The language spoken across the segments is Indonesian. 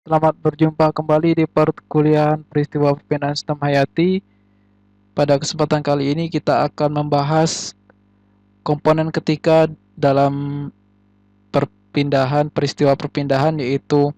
Selamat berjumpa kembali di perkuliahan peristiwa perpindahan sistem hayati. Pada kesempatan kali ini kita akan membahas komponen ketiga dalam peristiwa perpindahan, yaitu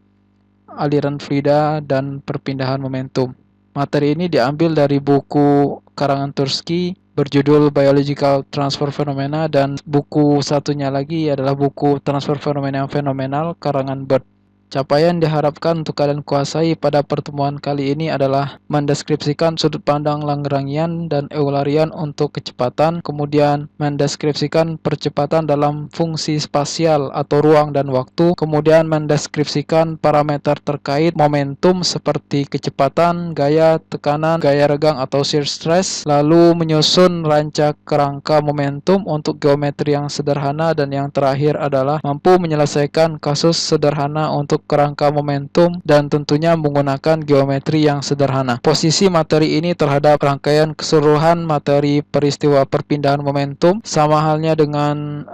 aliran fluida dan perpindahan momentum. Materi ini diambil dari buku karangan Tursky berjudul Biological Transfer Phenomena, dan buku satunya lagi adalah buku Transfer Phenomena yang Fenomenal karangan Bird. Capaian diharapkan untuk kalian kuasai pada pertemuan kali ini adalah mendeskripsikan sudut pandang Lagrangian dan Eulerian untuk kecepatan, kemudian mendeskripsikan percepatan dalam fungsi spasial atau ruang dan waktu, kemudian mendeskripsikan parameter terkait momentum seperti kecepatan, gaya, tekanan, gaya regang atau shear stress, lalu menyusun rancak kerangka momentum untuk geometri yang sederhana, dan yang terakhir adalah mampu menyelesaikan kasus sederhana untuk kerangka momentum dan tentunya menggunakan geometri yang sederhana. Posisi materi ini terhadap rangkaian keseluruhan materi peristiwa perpindahan momentum sama halnya dengan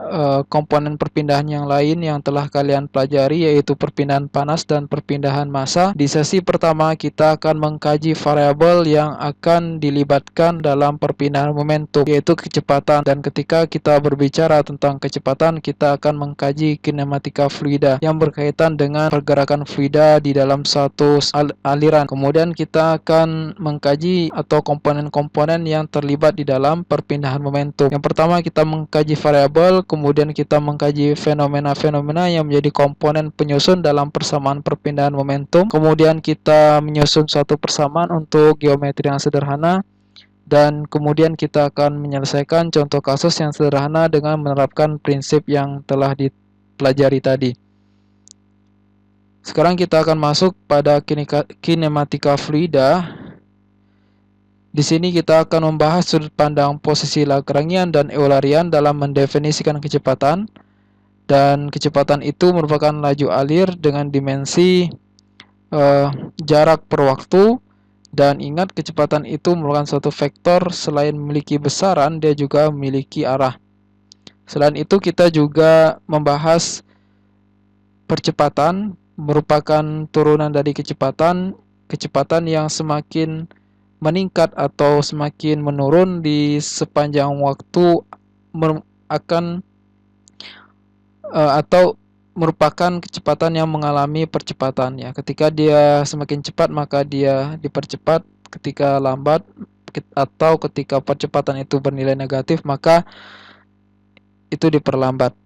komponen perpindahan yang lain yang telah kalian pelajari, yaitu perpindahan panas dan perpindahan massa. Di sesi pertama kita akan mengkaji variabel yang akan dilibatkan dalam perpindahan momentum, yaitu kecepatan, dan ketika kita berbicara tentang kecepatan kita akan mengkaji kinematika fluida yang berkaitan dengan pergerakan fluida di dalam suatu aliran. Kemudian kita akan mengkaji atau komponen-komponen yang terlibat di dalam perpindahan momentum. Yang pertama kita mengkaji variabel, kemudian kita mengkaji fenomena-fenomena yang menjadi komponen penyusun dalam persamaan perpindahan momentum. Kemudian kita menyusun suatu persamaan untuk geometri yang sederhana, dan kemudian kita akan menyelesaikan contoh kasus yang sederhana dengan menerapkan prinsip yang telah dipelajari tadi. Sekarang kita akan masuk pada kinematika fluida. Di sini kita akan membahas sudut pandang posisi Lagrangian dan Eulerian dalam mendefinisikan kecepatan. Dan kecepatan itu merupakan laju alir dengan dimensi jarak per waktu. Dan ingat, kecepatan itu merupakan suatu vektor. Selain memiliki besaran, dia juga memiliki arah. Selain itu kita juga membahas percepatan, merupakan turunan dari kecepatan yang semakin meningkat atau semakin menurun di sepanjang waktu akan atau merupakan kecepatan yang mengalami percepatan ya. Ketika dia semakin cepat maka dia dipercepat, ketika lambat atau ketika percepatan itu bernilai negatif maka itu diperlambat.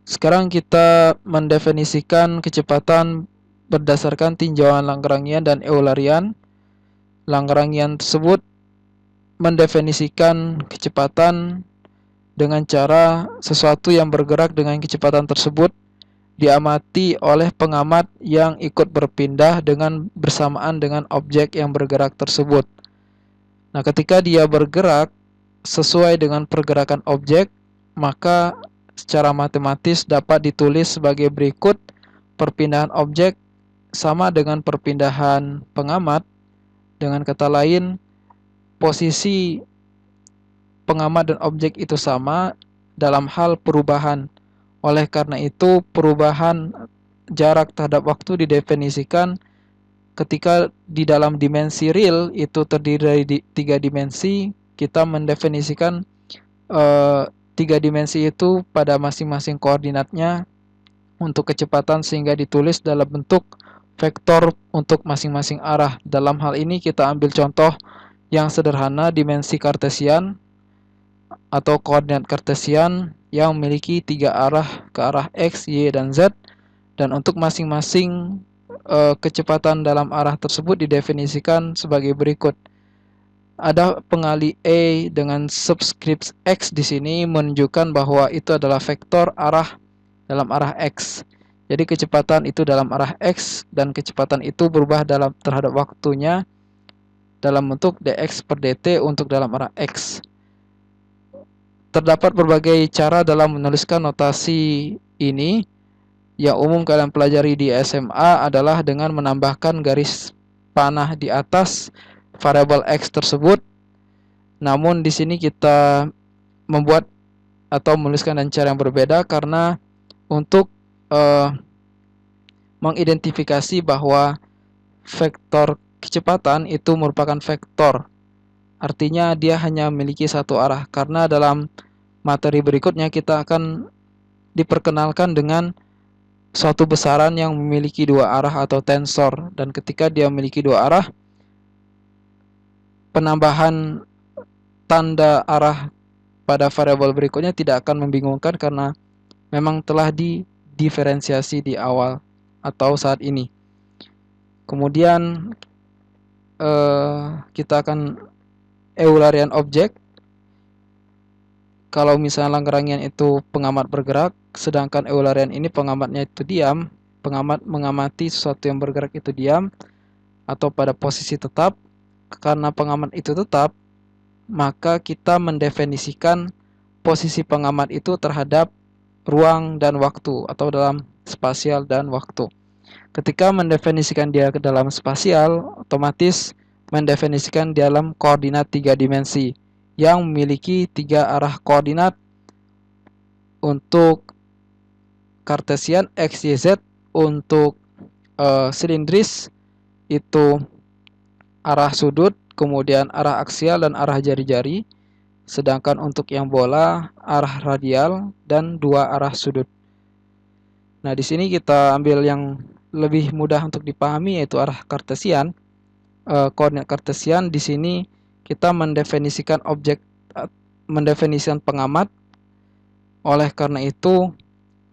Sekarang kita mendefinisikan kecepatan berdasarkan tinjauan Lagrangian dan Eulerian. Lagrangian tersebut mendefinisikan kecepatan dengan cara sesuatu yang bergerak dengan kecepatan tersebut diamati oleh pengamat yang ikut berpindah dengan bersamaan dengan objek yang bergerak tersebut. Nah, ketika dia bergerak sesuai dengan pergerakan objek, maka secara matematis dapat ditulis sebagai berikut: perpindahan objek sama dengan perpindahan pengamat. Dengan kata lain, posisi pengamat dan objek itu sama dalam hal perubahan. Oleh karena itu, perubahan jarak terhadap waktu didefinisikan ketika di dalam dimensi real itu terdiri dari 3 dimensi. Kita mendefinisikan 3 dimensi itu pada masing-masing koordinatnya untuk kecepatan sehingga ditulis dalam bentuk vektor untuk masing-masing arah. Dalam hal ini kita ambil contoh yang sederhana, dimensi kartesian atau koordinat kartesian yang memiliki 3 arah ke arah X, Y, dan Z, dan untuk masing-masing kecepatan dalam arah tersebut didefinisikan sebagai berikut. Ada pengali A dengan subscript X di sini menunjukkan bahwa itu adalah vektor arah dalam arah X. Jadi kecepatan itu dalam arah X dan kecepatan itu berubah terhadap waktunya dalam bentuk dx per dt untuk dalam arah X. Terdapat berbagai cara dalam menuliskan notasi ini. Yang umum kalian pelajari di SMA adalah dengan menambahkan garis panah di atas variabel X tersebut. Namun di sini kita membuat atau menuliskan dengan cara yang berbeda, karena untuk mengidentifikasi bahwa vektor kecepatan itu merupakan vektor. Artinya dia hanya memiliki satu arah, karena dalam materi berikutnya kita akan diperkenalkan dengan suatu besaran yang memiliki dua arah atau tensor, dan ketika dia memiliki dua arah, penambahan tanda arah pada variabel berikutnya tidak akan membingungkan karena memang telah didiferensiasi di awal atau saat ini. Kemudian kita akan Eulerian object. Kalau misalnya Lagrangian itu pengamat bergerak, sedangkan Eulerian ini pengamatnya itu diam. Pengamat mengamati sesuatu yang bergerak itu diam atau pada posisi tetap. Karena pengamat itu tetap, maka kita mendefinisikan posisi pengamat itu terhadap ruang dan waktu atau dalam spasial dan waktu. Ketika mendefinisikan dia ke dalam spasial, otomatis mendefinisikan dalam koordinat 3 dimensi yang memiliki 3 arah koordinat untuk Kartesian X, Y, Z. Untuk silindris itu arah sudut, kemudian arah aksial dan arah jari-jari. Sedangkan untuk yang bola, arah radial dan 2 arah sudut. Nah, di sini kita ambil yang lebih mudah untuk dipahami, yaitu arah Kartesian. Koordinat Kartesian di sini kita mendefinisikan objek, mendefinisikan pengamat. Oleh karena itu,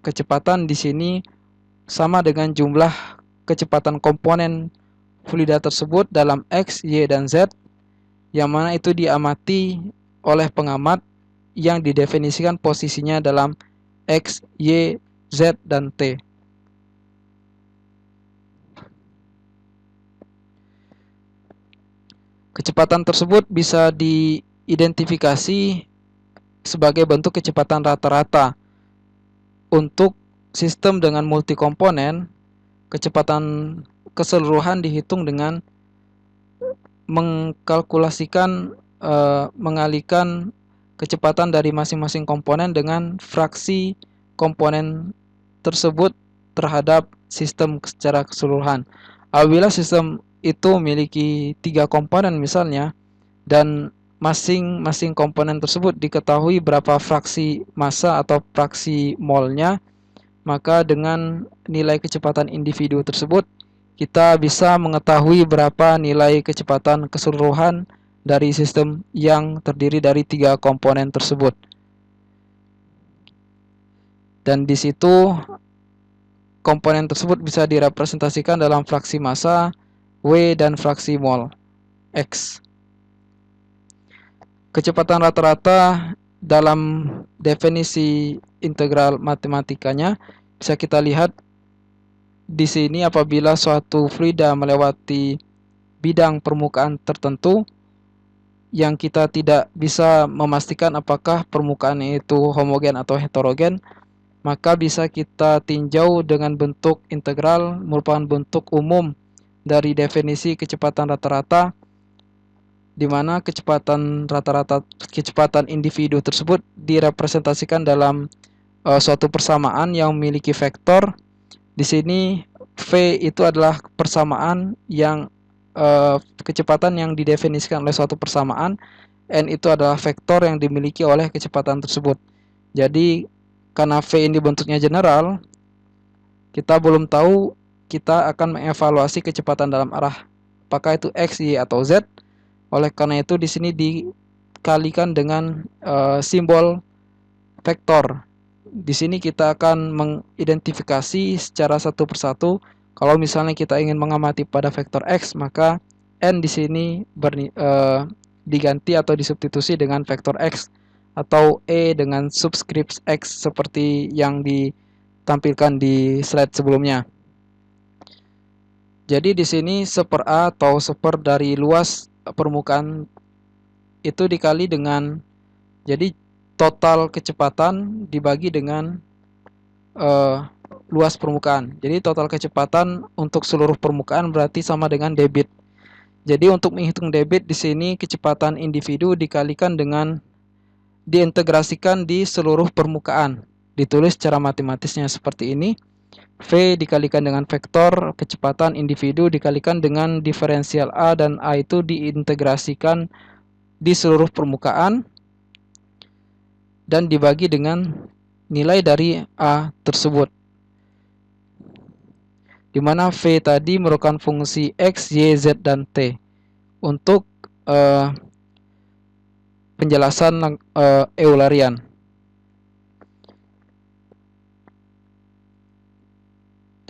kecepatan di sini sama dengan jumlah kecepatan komponen fluida tersebut dalam X, Y, dan Z, yang mana itu diamati oleh pengamat yang didefinisikan posisinya dalam X, Y, Z, dan T. Kecepatan tersebut bisa diidentifikasi sebagai bentuk kecepatan rata-rata. Untuk sistem dengan multikomponen, kecepatan keseluruhan dihitung dengan mengkalkulasikan mengalihkan kecepatan dari masing-masing komponen dengan fraksi komponen tersebut terhadap sistem secara keseluruhan. Apabila sistem itu memiliki 3 komponen misalnya, dan masing-masing komponen tersebut diketahui berapa fraksi massa atau fraksi molnya, maka dengan nilai kecepatan individu tersebut kita bisa mengetahui berapa nilai kecepatan keseluruhan dari sistem yang terdiri dari 3 komponen tersebut. Dan di situ komponen tersebut bisa direpresentasikan dalam fraksi massa W dan fraksi mol X. Kecepatan rata-rata dalam definisi integral matematikanya bisa kita lihat di sini. Apabila suatu fluida melewati bidang permukaan tertentu yang kita tidak bisa memastikan apakah permukaannya itu homogen atau heterogen, maka bisa kita tinjau dengan bentuk integral, merupakan bentuk umum dari definisi kecepatan rata-rata, di mana kecepatan rata-rata, kecepatan individu tersebut direpresentasikan dalam suatu persamaan yang memiliki vektor. Di sini V itu adalah persamaan yang kecepatan yang didefinisikan oleh suatu persamaan, N itu adalah vektor yang dimiliki oleh kecepatan tersebut. Jadi karena V ini bentuknya general, kita belum tahu kita akan mengevaluasi kecepatan dalam arah apakah itu X, Y, atau Z. Oleh karena itu di sini dikalikan dengan simbol vektor. Di sini kita akan mengidentifikasi secara satu persatu. Kalau misalnya kita ingin mengamati pada vektor X, maka N di sini diganti atau disubstitusi dengan vektor X, atau E dengan subscript X seperti yang ditampilkan di slide sebelumnya. Jadi di sini 1/A atau 1/4 dari luas permukaan itu dikali dengan, jadi total kecepatan dibagi dengan luas permukaan. Jadi total kecepatan untuk seluruh permukaan berarti sama dengan debit. Jadi untuk menghitung debit di sini kecepatan individu dikalikan dengan diintegrasikan di seluruh permukaan. Ditulis secara matematisnya seperti ini. V dikalikan dengan vektor kecepatan individu dikalikan dengan diferensial A, dan A itu diintegrasikan di seluruh permukaan dan dibagi dengan nilai dari A tersebut, di mana V tadi merupakan fungsi X, Y, Z, dan T. Untuk penjelasan Eulerian.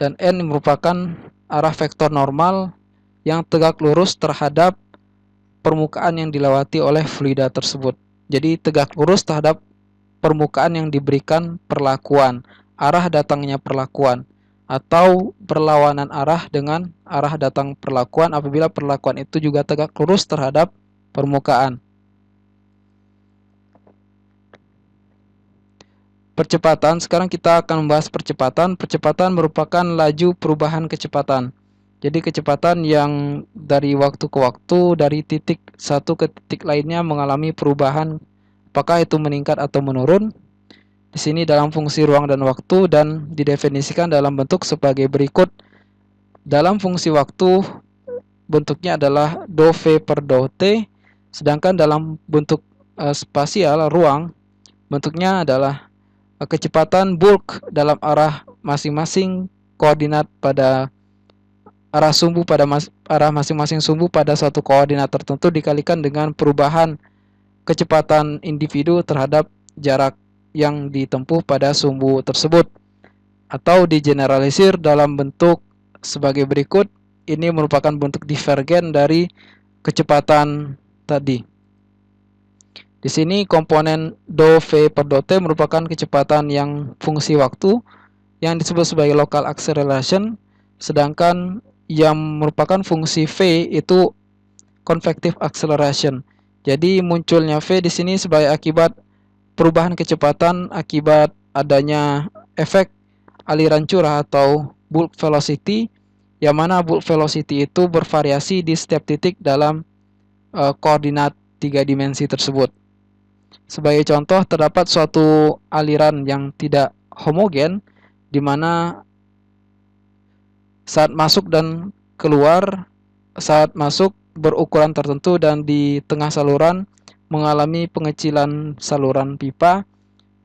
Dan N merupakan arah vektor normal yang tegak lurus terhadap permukaan yang dilewati oleh fluida tersebut. Jadi tegak lurus terhadap permukaan yang diberikan perlakuan, arah datangnya perlakuan, atau berlawanan arah dengan arah datang perlakuan apabila perlakuan itu juga tegak lurus terhadap permukaan. Percepatan, sekarang kita akan membahas percepatan. Percepatan merupakan laju perubahan kecepatan. Jadi kecepatan yang dari waktu ke waktu, dari titik satu ke titik lainnya mengalami perubahan, apakah itu meningkat atau menurun. Di sini dalam fungsi ruang dan waktu, dan didefinisikan dalam bentuk sebagai berikut. Dalam fungsi waktu, bentuknya adalah dou V per dou T, sedangkan dalam bentuk spasial, ruang, bentuknya adalah kecepatan bulk dalam arah masing-masing koordinat pada arah sumbu pada arah masing-masing sumbu pada suatu koordinat tertentu dikalikan dengan perubahan kecepatan individu terhadap jarak yang ditempuh pada sumbu tersebut, atau digeneralisir dalam bentuk sebagai berikut. Ini merupakan bentuk divergen dari kecepatan tadi. Di sini komponen dou V per dou T merupakan kecepatan yang fungsi waktu yang disebut sebagai local acceleration, sedangkan yang merupakan fungsi V itu convective acceleration. Jadi munculnya V di sini sebagai akibat perubahan kecepatan akibat adanya efek aliran curah atau bulk velocity, yang mana bulk velocity itu bervariasi di setiap titik dalam koordinat 3 dimensi tersebut. Sebagai contoh, terdapat suatu aliran yang tidak homogen, di mana saat masuk dan keluar, saat masuk berukuran tertentu dan di tengah saluran mengalami pengecilan saluran pipa,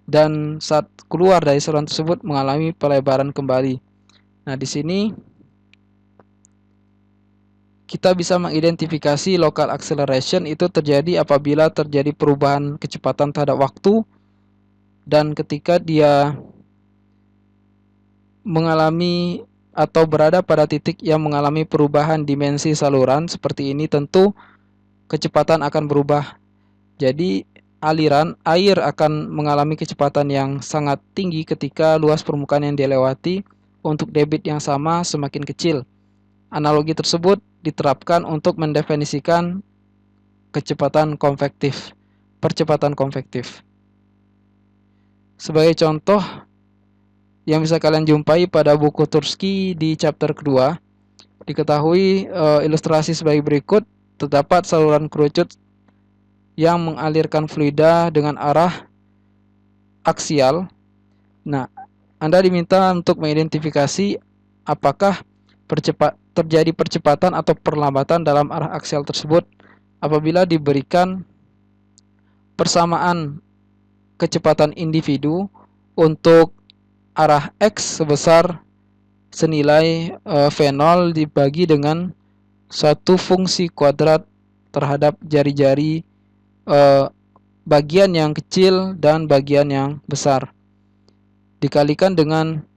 dan saat keluar dari saluran tersebut mengalami pelebaran kembali. Nah, di sini kita bisa mengidentifikasi local acceleration itu terjadi apabila terjadi perubahan kecepatan terhadap waktu, dan ketika dia mengalami atau berada pada titik yang mengalami perubahan dimensi saluran seperti ini, tentu kecepatan akan berubah. Jadi aliran air akan mengalami kecepatan yang sangat tinggi ketika luas permukaan yang dilewati untuk debit yang sama semakin kecil. Analogi tersebut diterapkan untuk mendefinisikan kecepatan konvektif, percepatan konvektif. Sebagai contoh yang bisa kalian jumpai pada buku Tursky di chapter kedua, diketahui ilustrasi sebagai berikut. Terdapat saluran kerucut yang mengalirkan fluida dengan arah aksial. Nah, Anda diminta untuk mengidentifikasi apakah terjadi percepatan atau perlambatan dalam arah aksial tersebut apabila diberikan persamaan kecepatan individu untuk arah X sebesar senilai V0 dibagi dengan suatu fungsi kuadrat terhadap jari-jari bagian yang kecil dan bagian yang besar, dikalikan dengan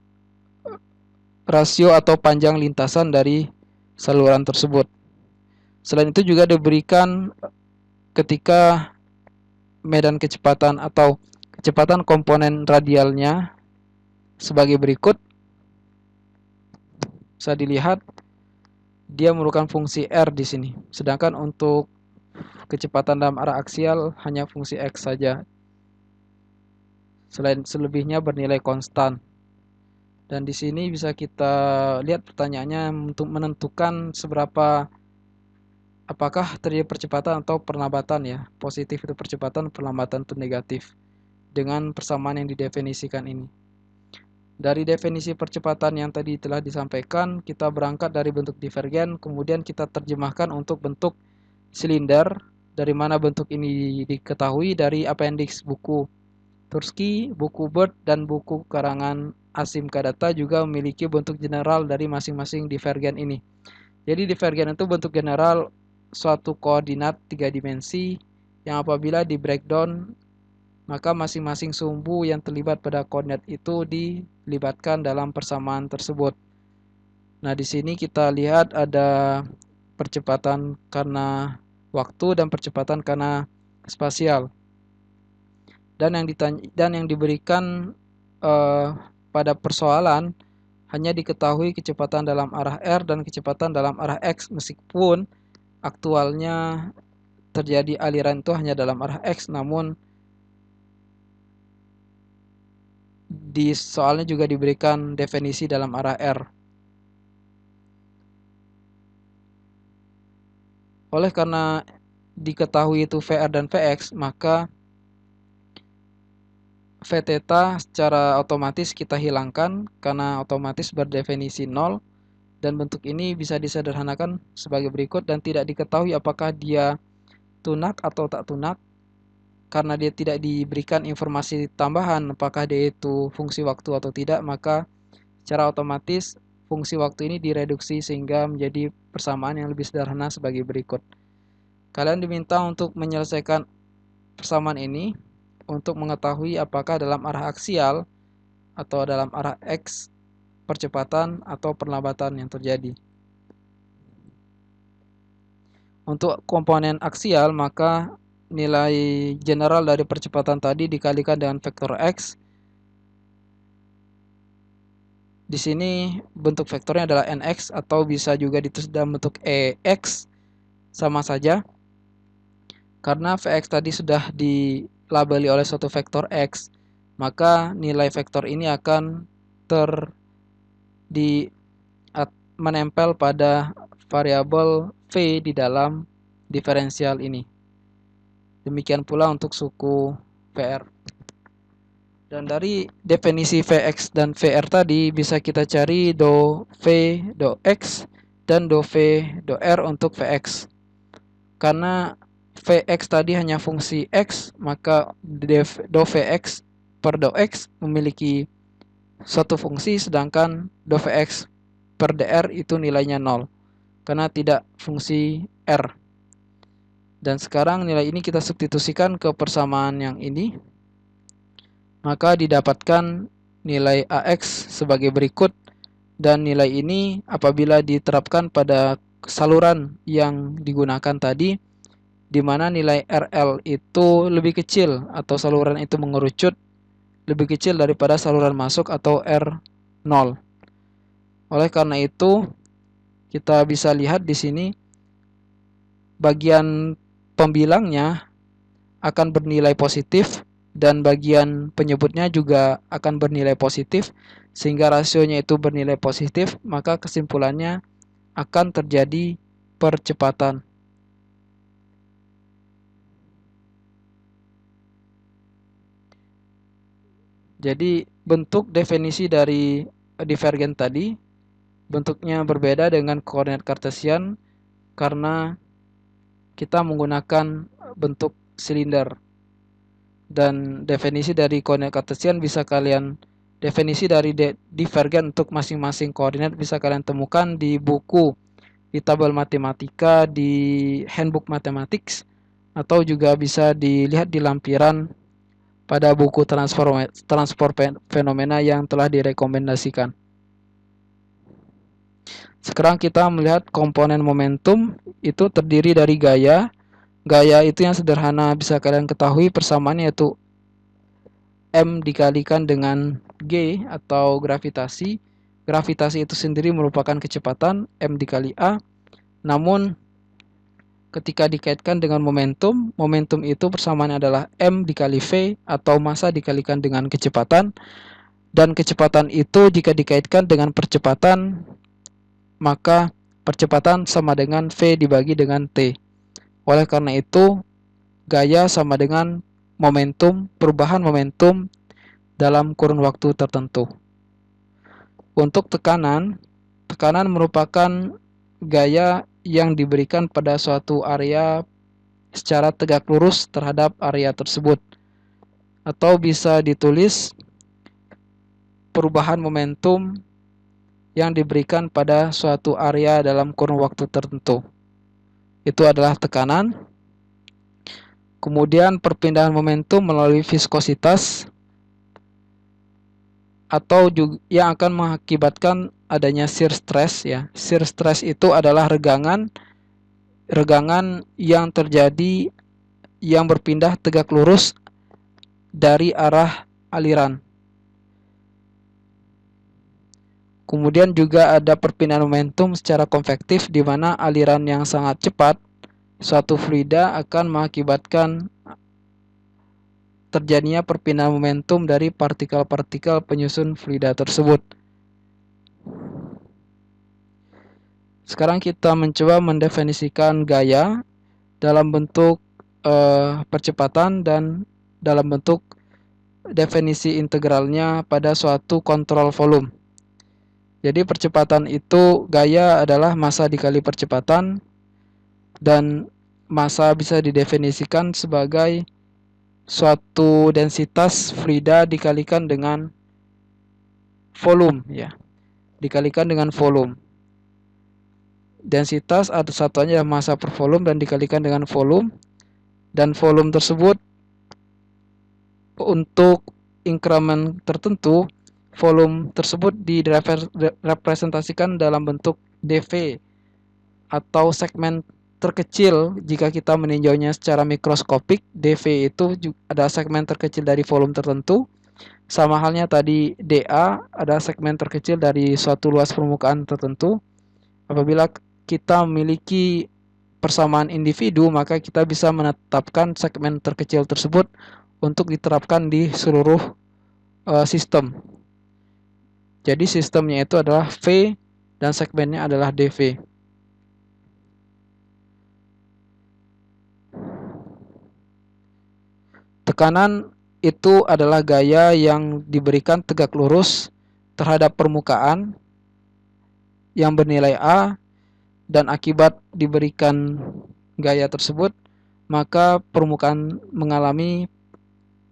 rasio atau panjang lintasan dari saluran tersebut. Selain itu juga diberikan ketika medan kecepatan atau kecepatan komponen radialnya sebagai berikut. Bisa dilihat dia merupakan fungsi R di sini. Sedangkan untuk kecepatan dalam arah aksial hanya fungsi X saja. Selain selebihnya bernilai konstan. Dan di sini bisa kita lihat pertanyaannya untuk menentukan seberapa apakah terjadi percepatan atau perlambatan ya. Positif itu percepatan, perlambatan itu negatif. Dengan persamaan yang didefinisikan ini. Dari definisi percepatan yang tadi telah disampaikan, kita berangkat dari bentuk divergen, kemudian kita terjemahkan untuk bentuk silinder, dari mana bentuk ini diketahui dari appendix buku Tursky, buku Bird, dan buku karangan Asim Kadata juga memiliki bentuk general dari masing-masing divergen ini. Jadi divergen itu bentuk general suatu koordinat 3 dimensi yang apabila di breakdown maka masing-masing sumbu yang terlibat pada koordinat itu dilibatkan dalam persamaan tersebut. Nah, di sini kita lihat ada percepatan karena waktu dan percepatan karena spasial. Dan yang diberikan pada persoalan hanya diketahui kecepatan dalam arah r dan kecepatan dalam arah x, meskipun aktualnya terjadi aliran itu hanya dalam arah x, namun di soalnya juga diberikan definisi dalam arah R. Oleh karena diketahui itu VR dan VX, maka Vθ secara otomatis kita hilangkan karena otomatis berdefinisi 0, dan bentuk ini bisa disederhanakan sebagai berikut dan tidak diketahui apakah dia tunak atau tak tunak karena dia tidak diberikan informasi tambahan apakah dia itu fungsi waktu atau tidak, maka secara otomatis fungsi waktu ini direduksi sehingga menjadi persamaan yang lebih sederhana sebagai berikut. Kalian diminta untuk menyelesaikan persamaan ini untuk mengetahui apakah dalam arah aksial atau dalam arah X percepatan atau perlambatan yang terjadi. Untuk komponen aksial, maka nilai general dari percepatan tadi dikalikan dengan vektor X. Di sini bentuk vektornya adalah nx atau bisa juga ditulis dalam bentuk ex, sama saja. Karena Vx tadi sudah dilabeli oleh suatu vektor X, maka nilai vektor ini akan menempel pada variabel V di dalam diferensial ini. Demikian pula untuk suku VR. Dan dari definisi Vx dan Vr tadi bisa kita cari do V do X dan do V do R untuk Vx. Karena Vx tadi hanya fungsi X, maka do Vx per do X memiliki suatu fungsi, sedangkan do Vx per dr itu nilainya 0 karena tidak fungsi R. Dan sekarang nilai ini kita substitusikan ke persamaan yang ini, maka didapatkan nilai AX sebagai berikut, dan nilai ini apabila diterapkan pada saluran yang digunakan tadi, di mana nilai RL itu lebih kecil atau saluran itu mengerucut lebih kecil daripada saluran masuk atau R0. Oleh karena itu, kita bisa lihat di sini bagian pembilangnya akan bernilai positif dan bagian penyebutnya juga akan bernilai positif, sehingga rasionya itu bernilai positif, maka kesimpulannya akan terjadi percepatan. Jadi bentuk definisi dari divergen tadi bentuknya berbeda dengan koordinat kartesian karena kita menggunakan bentuk silinder. Dan definisi dari koordinat kartesian bisa kalian definisi dari divergen untuk masing-masing koordinat bisa kalian temukan di buku, di tabel matematika, di handbook mathematics, atau juga bisa dilihat di lampiran pada buku transfer fenomena yang telah direkomendasikan. Sekarang kita melihat komponen momentum itu terdiri dari gaya. Gaya itu yang sederhana bisa kalian ketahui persamaannya yaitu M dikalikan dengan G atau gravitasi. Gravitasi itu sendiri merupakan kecepatan M dikali A. Namun ketika dikaitkan dengan momentum, momentum itu persamaannya adalah M dikali V atau massa dikalikan dengan kecepatan. Dan kecepatan itu jika dikaitkan dengan percepatan, maka percepatan sama dengan V dibagi dengan T. Oleh karena itu, gaya sama dengan momentum, perubahan momentum dalam kurun waktu tertentu. Untuk tekanan, tekanan merupakan gaya yang diberikan pada suatu area secara tegak lurus terhadap area tersebut. Atau bisa ditulis perubahan momentum yang diberikan pada suatu area dalam kurun waktu tertentu. Itu adalah tekanan. Kemudian perpindahan momentum melalui viskositas atau juga yang akan mengakibatkan adanya shear stress ya. Shear stress itu adalah regangan yang terjadi yang berpindah tegak lurus dari arah aliran. Kemudian juga ada perpindahan momentum secara konvektif di mana aliran yang sangat cepat suatu fluida akan mengakibatkan terjadinya perpindahan momentum dari partikel-partikel penyusun fluida tersebut. Sekarang kita mencoba mendefinisikan gaya dalam bentuk percepatan dan dalam bentuk definisi integralnya pada suatu kontrol volume. Jadi percepatan itu gaya adalah massa dikali percepatan, dan massa bisa didefinisikan sebagai suatu densitas fluida dikalikan dengan volume ya. Dikalikan dengan volume. Densitas atau satuannya massa per volume dan dikalikan dengan volume, dan volume tersebut untuk increment tertentu, volume tersebut direpresentasikan dalam bentuk dV atau segmen terkecil. Jika kita meninjaunya secara mikroskopik, dV itu ada segmen terkecil dari volume tertentu. Sama halnya tadi dA ada segmen terkecil dari suatu luas permukaan tertentu. Apabila kita memiliki persamaan individu, maka kita bisa menetapkan segmen terkecil tersebut untuk diterapkan di seluruh sistem. Jadi sistemnya itu adalah V dan segmennya adalah dV. Tekanan itu adalah gaya yang diberikan tegak lurus terhadap permukaan yang bernilai A, dan akibat diberikan gaya tersebut, maka permukaan mengalami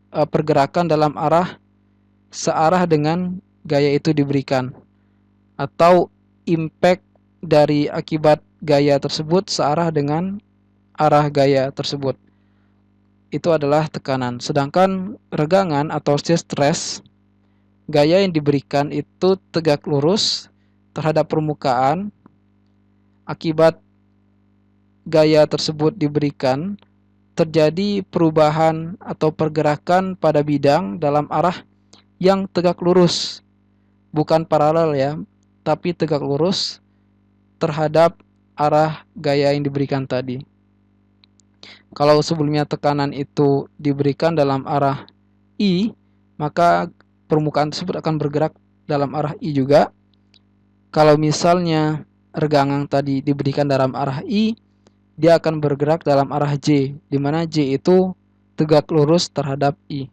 pergerakan dalam arah searah dengan gaya itu diberikan, atau impact dari akibat gaya tersebut searah dengan arah gaya tersebut. Itu adalah tekanan. Sedangkan regangan atau shear stress, gaya yang diberikan itu tegak lurus terhadap permukaan. Akibat gaya tersebut diberikan, terjadi perubahan atau pergerakan pada bidang dalam arah yang tegak lurus, bukan paralel ya, tapi tegak lurus terhadap arah gaya yang diberikan tadi. Kalau sebelumnya tekanan itu diberikan dalam arah I, maka permukaan tersebut akan bergerak dalam arah I juga. Kalau misalnya regangan tadi diberikan dalam arah I, dia akan bergerak dalam arah J, di mana J itu tegak lurus terhadap I.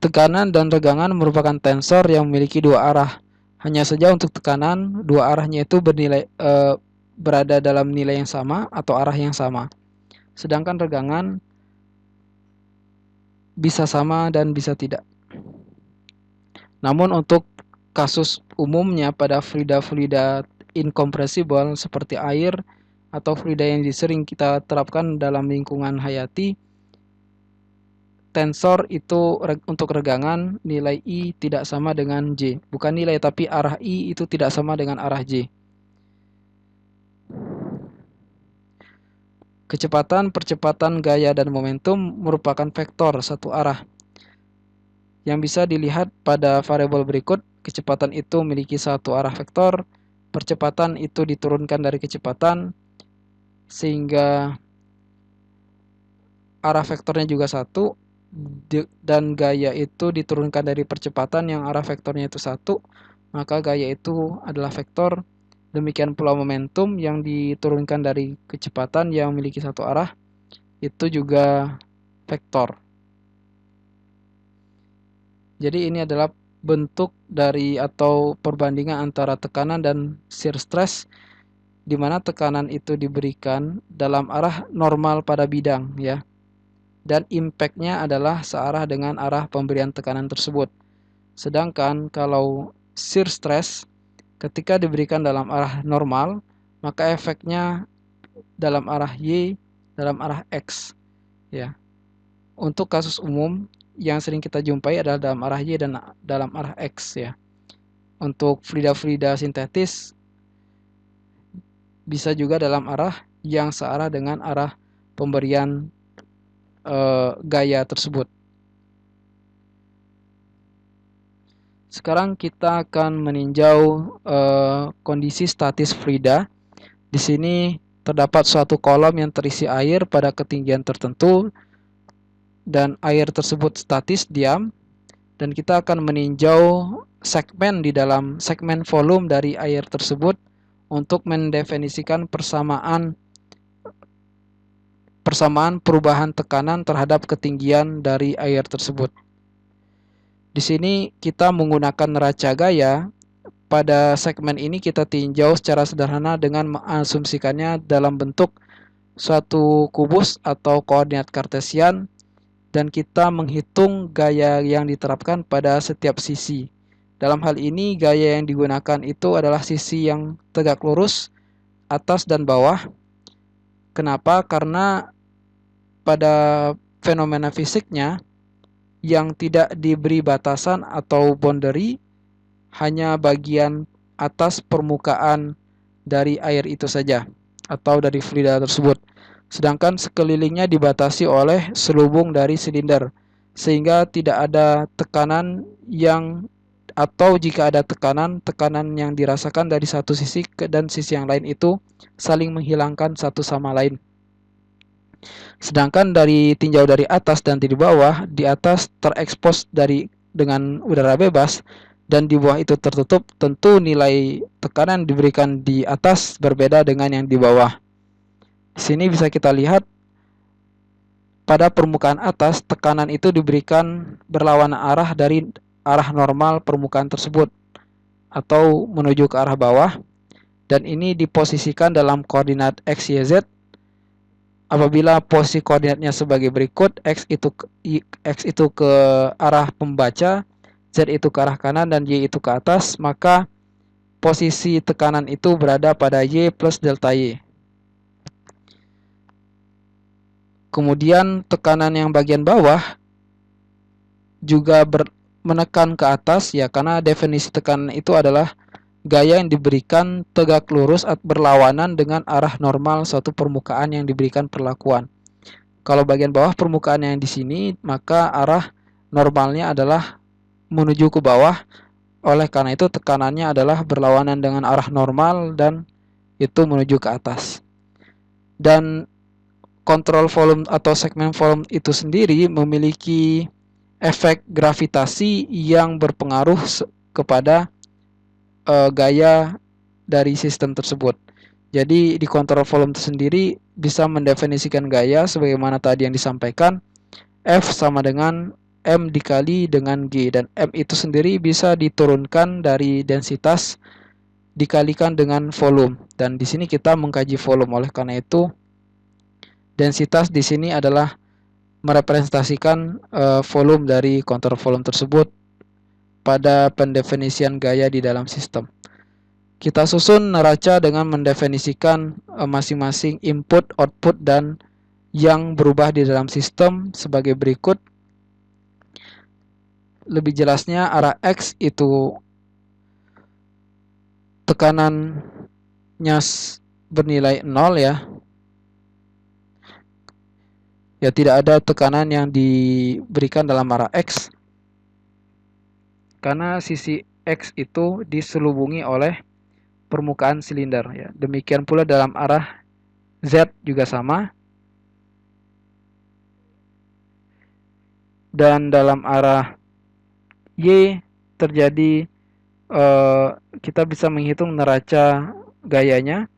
Tekanan dan regangan merupakan tensor yang memiliki dua arah. Hanya saja untuk tekanan, dua arahnya itu berada dalam nilai yang sama atau arah yang sama. Sedangkan regangan bisa sama dan bisa tidak. Namun untuk kasus umumnya pada fluida-fluida incompressible seperti air atau fluida yang sering kita terapkan dalam lingkungan hayati, tensor itu untuk regangan nilai I tidak sama dengan J. Bukan nilai, tapi arah I itu tidak sama dengan arah J. Kecepatan, percepatan, gaya, dan momentum merupakan vektor satu arah yang bisa dilihat pada variabel berikut. Kecepatan itu memiliki satu arah vektor, percepatan itu diturunkan dari kecepatan sehingga arah vektornya juga satu, dan gaya itu diturunkan dari percepatan yang arah vektornya itu satu, maka gaya itu adalah vektor. Demikian pula momentum yang diturunkan dari kecepatan yang memiliki satu arah, itu juga vektor. Jadi ini adalah bentuk dari atau perbandingan antara tekanan dan shear stress, di mana tekanan itu diberikan dalam arah normal pada bidang ya, dan impact-nya adalah searah dengan arah pemberian tekanan tersebut. Sedangkan kalau shear stress ketika diberikan dalam arah normal, maka efeknya dalam arah Y, dalam arah X ya. Untuk kasus umum yang sering kita jumpai adalah dalam arah Y dan dalam arah X ya. Untuk fluida-fluida sintetis bisa juga dalam arah yang searah dengan arah pemberian gaya tersebut. Sekarang kita akan meninjau kondisi statis fluida. Di sini terdapat suatu kolom yang terisi air pada ketinggian tertentu dan air tersebut statis diam, dan kita akan meninjau segmen di dalam segmen volume dari air tersebut untuk mendefinisikan persamaan perubahan tekanan terhadap ketinggian dari air tersebut. Di sini kita menggunakan neraca gaya. Pada segmen ini kita tinjau secara sederhana dengan mengasumsikannya dalam bentuk suatu kubus atau koordinat kartesian, dan kita menghitung gaya yang diterapkan pada setiap sisi. Dalam hal ini gaya yang digunakan itu adalah sisi yang tegak lurus, atas dan bawah. Kenapa? Karena pada fenomena fisiknya yang tidak diberi batasan atau boundary, hanya bagian atas permukaan dari air itu saja atau dari fluida tersebut. Sedangkan sekelilingnya dibatasi oleh selubung dari silinder, sehingga tidak ada tekanan yang, atau jika ada tekanan yang dirasakan dari satu sisi dan sisi yang lain itu saling menghilangkan satu sama lain. Sedangkan dari tinjau dari atas dan di bawah, di atas terekspos dengan udara bebas dan di bawah itu tertutup, tentu nilai tekanan diberikan di atas berbeda dengan yang di bawah. Di sini bisa kita lihat pada permukaan atas tekanan itu diberikan berlawanan arah dari arah normal permukaan tersebut atau menuju ke arah bawah, dan ini diposisikan dalam koordinat X, Y, Z. Apabila posisi koordinatnya sebagai berikut, X itu ke arah pembaca, Z itu ke arah kanan, dan Y itu ke atas, maka posisi tekanan itu berada pada Y plus delta Y. Kemudian tekanan yang bagian bawah juga menekan ke atas ya, karena definisi tekanan itu adalah gaya yang diberikan tegak lurus atau berlawanan dengan arah normal suatu permukaan yang diberikan perlakuan. Kalau bagian bawah permukaan yang di sini, maka arah normalnya adalah menuju ke bawah. Oleh karena itu tekanannya adalah berlawanan dengan arah normal dan itu menuju ke atas. Dan kontrol volume atau segmen volume itu sendiri memiliki efek gravitasi yang berpengaruh kepada gaya dari sistem tersebut. Jadi di kontrol volume itu sendiri bisa mendefinisikan gaya sebagaimana tadi yang disampaikan, F sama dengan M dikali dengan G, dan M itu sendiri bisa diturunkan dari densitas dikalikan dengan volume, dan di sini kita mengkaji volume. Oleh karena itu densitas di sini adalah merepresentasikan volume dari kontrol volume tersebut pada pendefinisian gaya di dalam sistem. Kita susun neraca dengan mendefinisikan masing-masing input, output, dan yang berubah di dalam sistem sebagai berikut. Lebih jelasnya, arah X itu tekanannya bernilai 0 ya. Ya, tidak ada tekanan yang diberikan dalam arah X, karena sisi X itu diselubungi oleh permukaan silinder ya. Demikian pula dalam arah Z juga sama. Dan dalam arah Y terjadi kita bisa menghitung neraca gayanya.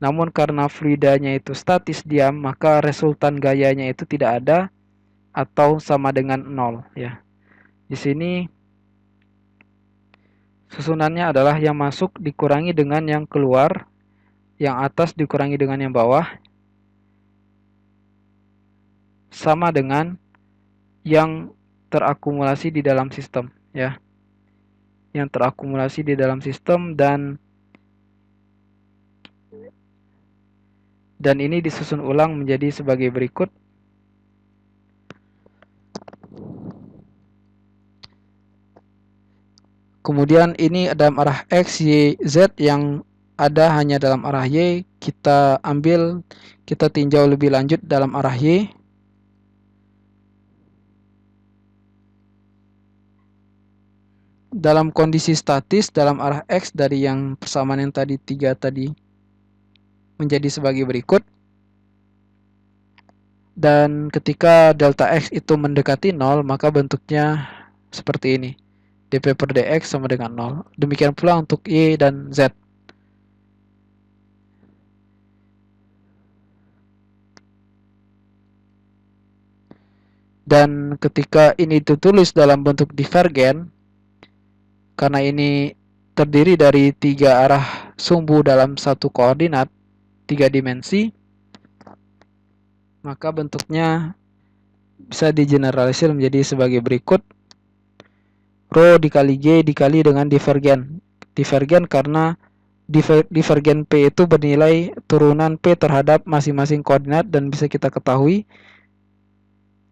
Namun karena fluidanya itu statis diam, maka resultan gayanya itu tidak ada, atau sama dengan 0 ya. Di sini susunannya adalah yang masuk dikurangi dengan yang keluar, yang atas dikurangi dengan yang bawah, sama dengan yang terakumulasi di dalam sistem ya. Yang terakumulasi di dalam sistem dan ini disusun ulang menjadi sebagai berikut. Kemudian ini dalam arah X, Y, Z yang ada hanya dalam arah Y, kita ambil, kita tinjau lebih lanjut dalam arah Y. Dalam kondisi statis dalam arah X dari yang persamaan yang tadi 3 tadi menjadi sebagai berikut. Dan ketika delta X itu mendekati 0, maka bentuknya seperti ini. dP per dx sama dengan 0. Demikian pula untuk Y dan Z. Dan ketika ini ditulis dalam bentuk divergen, karena ini terdiri dari 3 arah sumbu dalam satu koordinat, 3 dimensi, maka bentuknya bisa digeneralisir menjadi sebagai berikut. Rho dikali G dikali dengan divergen. Divergen karena divergen P itu bernilai turunan P terhadap masing-masing koordinat, dan bisa kita ketahui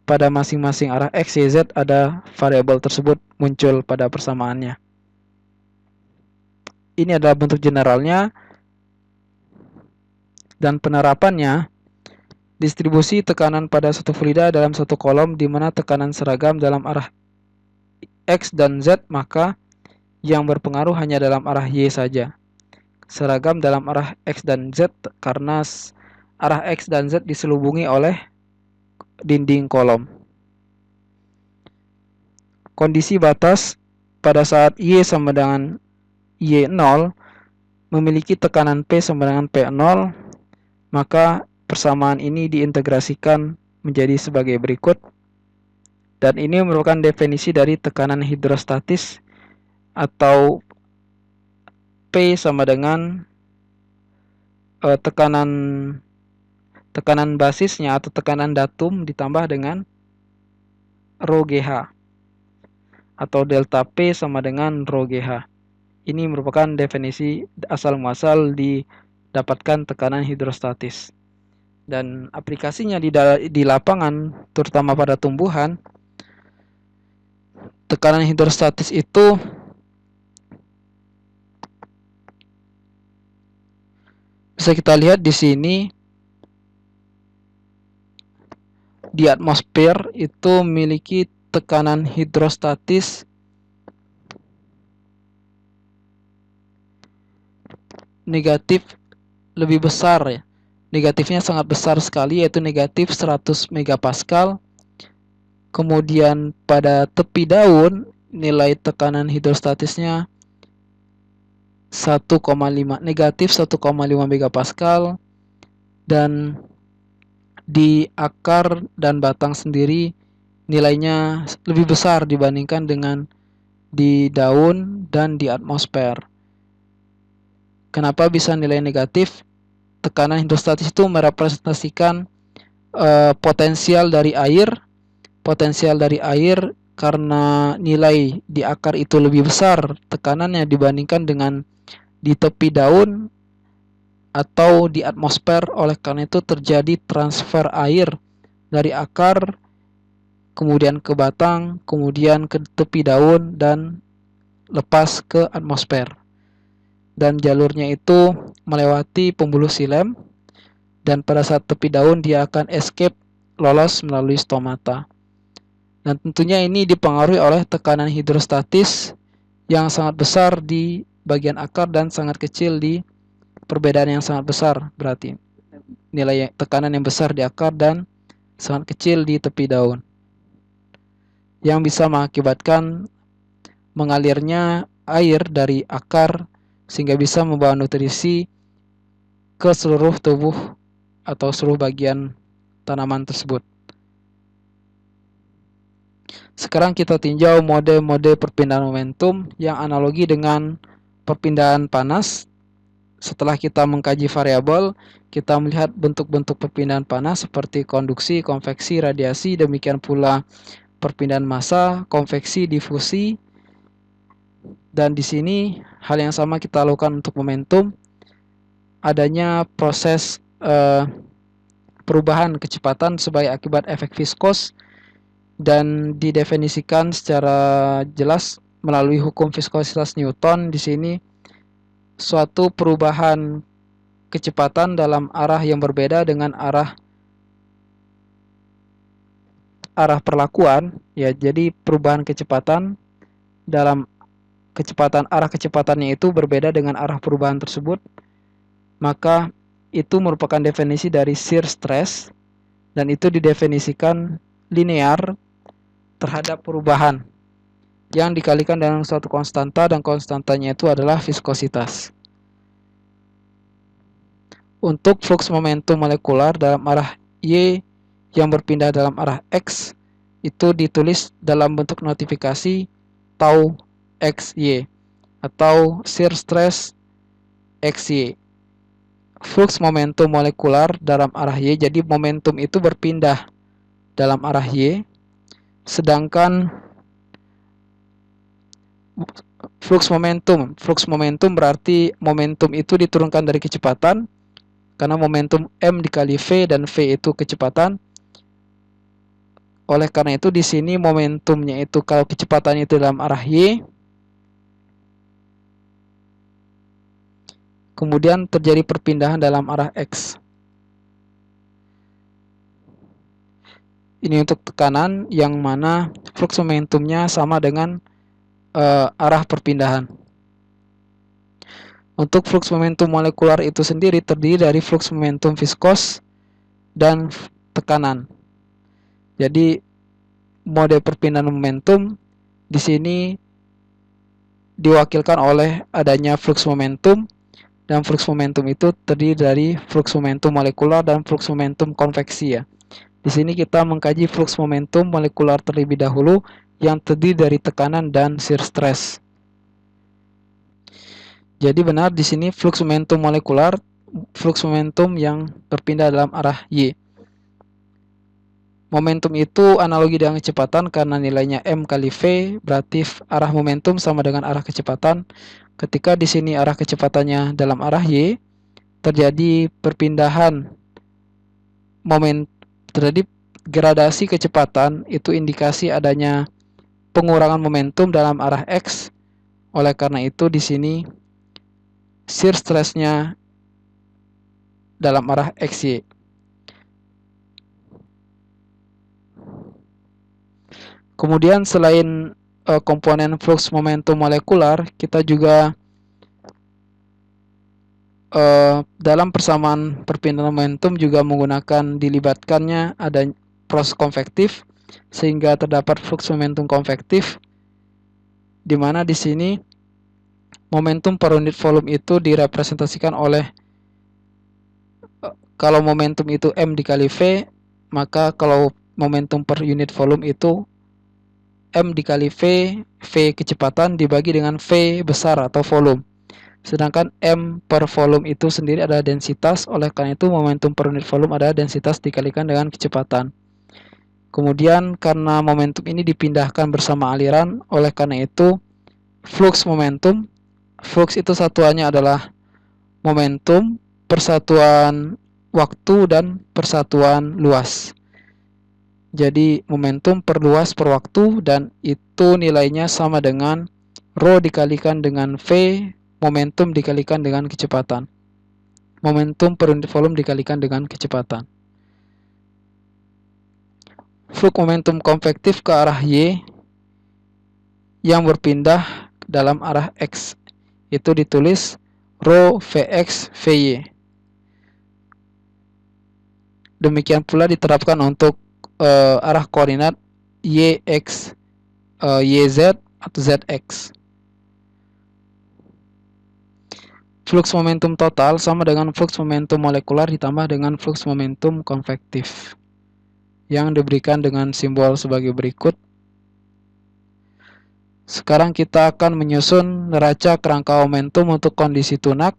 pada masing-masing arah X, Y, Z ada variabel tersebut muncul pada persamaannya. Ini adalah bentuk generalnya, dan penerapannya distribusi tekanan pada satu fluida dalam satu kolom di mana tekanan seragam dalam arah X dan Z, maka yang berpengaruh hanya dalam arah Y saja. Seragam dalam arah X dan Z karena arah X dan Z diselubungi oleh dinding kolom. Kondisi batas pada saat Y sama dengan Y0 memiliki tekanan P sama dengan P0, maka persamaan ini diintegrasikan menjadi sebagai berikut. Dan ini merupakan definisi dari tekanan hidrostatis, atau P sama dengan tekanan basisnya atau tekanan datum ditambah dengan rho GH, atau delta P sama dengan rho GH. Ini merupakan definisi asal muasal didapatkan tekanan hidrostatis. Dan aplikasinya di lapangan, terutama pada tumbuhan, tekanan hidrostatis itu bisa kita lihat di sini. Di atmosfer itu memiliki tekanan hidrostatis negatif lebih besar ya. Negatifnya sangat besar sekali, yaitu negatif 100 megapascal. Kemudian pada tepi daun nilai tekanan hidrostatisnya 1,5 negatif 1,5 megapascal, dan di akar dan batang sendiri nilainya lebih besar dibandingkan dengan di daun dan di atmosfer. Kenapa bisa nilai negatif? Tekanan hidrostatis itu merepresentasikan potensial dari air. Potensial dari air karena nilai di akar itu lebih besar tekanannya dibandingkan dengan di tepi daun atau di atmosfer. Oleh karena itu terjadi transfer air dari akar kemudian ke batang, kemudian ke tepi daun, dan lepas ke atmosfer. Dan jalurnya itu melewati pembuluh silem, dan pada saat tepi daun dia akan escape, lolos melalui stomata. Dan tentunya ini dipengaruhi oleh tekanan hidrostatis yang sangat besar di bagian akar dan sangat kecil di perbedaan yang sangat besar, berarti nilai tekanan yang besar di akar dan sangat kecil di tepi daun, yang bisa mengakibatkan mengalirnya air dari akar sehingga bisa membawa nutrisi ke seluruh tubuh atau seluruh bagian tanaman tersebut. Sekarang kita tinjau mode-mode perpindahan momentum yang analogi dengan perpindahan panas. Setelah kita mengkaji variabel, kita melihat bentuk-bentuk perpindahan panas seperti konduksi, konveksi, radiasi, demikian pula perpindahan massa, konveksi, difusi. Dan di sini hal yang sama kita lakukan untuk momentum, adanya proses perubahan kecepatan sebagai akibat efek viskos dan didefinisikan secara jelas melalui hukum viskositas Newton. Di sini suatu perubahan kecepatan dalam arah yang berbeda dengan arah perlakuan, ya. Jadi perubahan kecepatan dalam arah kecepatannya itu berbeda dengan arah perubahan tersebut, maka itu merupakan definisi dari shear stress, dan itu didefinisikan linear terhadap perubahan yang dikalikan dengan suatu konstanta, dan konstantanya itu adalah viskositas. Untuk flux momentum molekular dalam arah Y yang berpindah dalam arah X, itu ditulis dalam bentuk notifikasi tau XY atau shear stress XY. Flux momentum molekular dalam arah Y, jadi momentum itu berpindah dalam arah Y, sedangkan flux momentum berarti momentum itu diturunkan dari kecepatan, karena momentum M dikali V, dan V itu kecepatan. Oleh karena itu di sini momentumnya itu, kalau kecepatannya itu dalam arah Y, kemudian terjadi perpindahan dalam arah X. Ini untuk tekanan yang mana flux momentumnya sama dengan arah perpindahan. Untuk flux momentum molekular itu sendiri terdiri dari flux momentum viskos dan tekanan. Jadi mode perpindahan momentum di sini diwakilkan oleh adanya flux momentum, dan flux momentum itu terdiri dari flux momentum molekular dan flux momentum konveksi, ya. Di sini kita mengkaji flux momentum molekular terlebih dahulu yang terdiri dari tekanan dan shear stress. Jadi benar di sini flux momentum molekular, flux momentum yang berpindah dalam arah Y. Momentum itu analogi dengan kecepatan karena nilainya M kali V, berarti arah momentum sama dengan arah kecepatan. Ketika di sini arah kecepatannya dalam arah Y, terjadi perpindahan terjadi gradasi kecepatan, itu indikasi adanya pengurangan momentum dalam arah X. Oleh karena itu di sini shear stress-nya dalam arah XY. Kemudian selain komponen flux momentum molekular, kita juga dalam persamaan perpindahan momentum juga menggunakan dilibatkannya ada proses konvektif, sehingga terdapat flux momentum konvektif, di mana di sini momentum per unit volume itu direpresentasikan oleh, kalau momentum itu M dikali V, maka kalau momentum per unit volume itu M dikali V, V kecepatan dibagi dengan V besar atau volume. Sedangkan M per volume itu sendiri adalah densitas, oleh karena itu momentum per unit volume adalah densitas dikalikan dengan kecepatan. Kemudian karena momentum ini dipindahkan bersama aliran, oleh karena itu flux momentum, flux itu satuannya adalah momentum, persatuan waktu, dan persatuan luas. Jadi momentum per luas per waktu, dan itu nilainya sama dengan rho dikalikan dengan V, momentum dikalikan dengan kecepatan. Momentum per unit volume dikalikan dengan kecepatan. Flux momentum konvektif ke arah Y yang berpindah dalam arah X, itu ditulis rho Vx Vy. Demikian pula diterapkan untuk arah koordinat YX, YZ atau ZX. Flux momentum total sama dengan flux momentum molekular ditambah dengan flux momentum konvektif, yang diberikan dengan simbol sebagai berikut. Sekarang kita akan menyusun neraca kerangka momentum untuk kondisi tunak.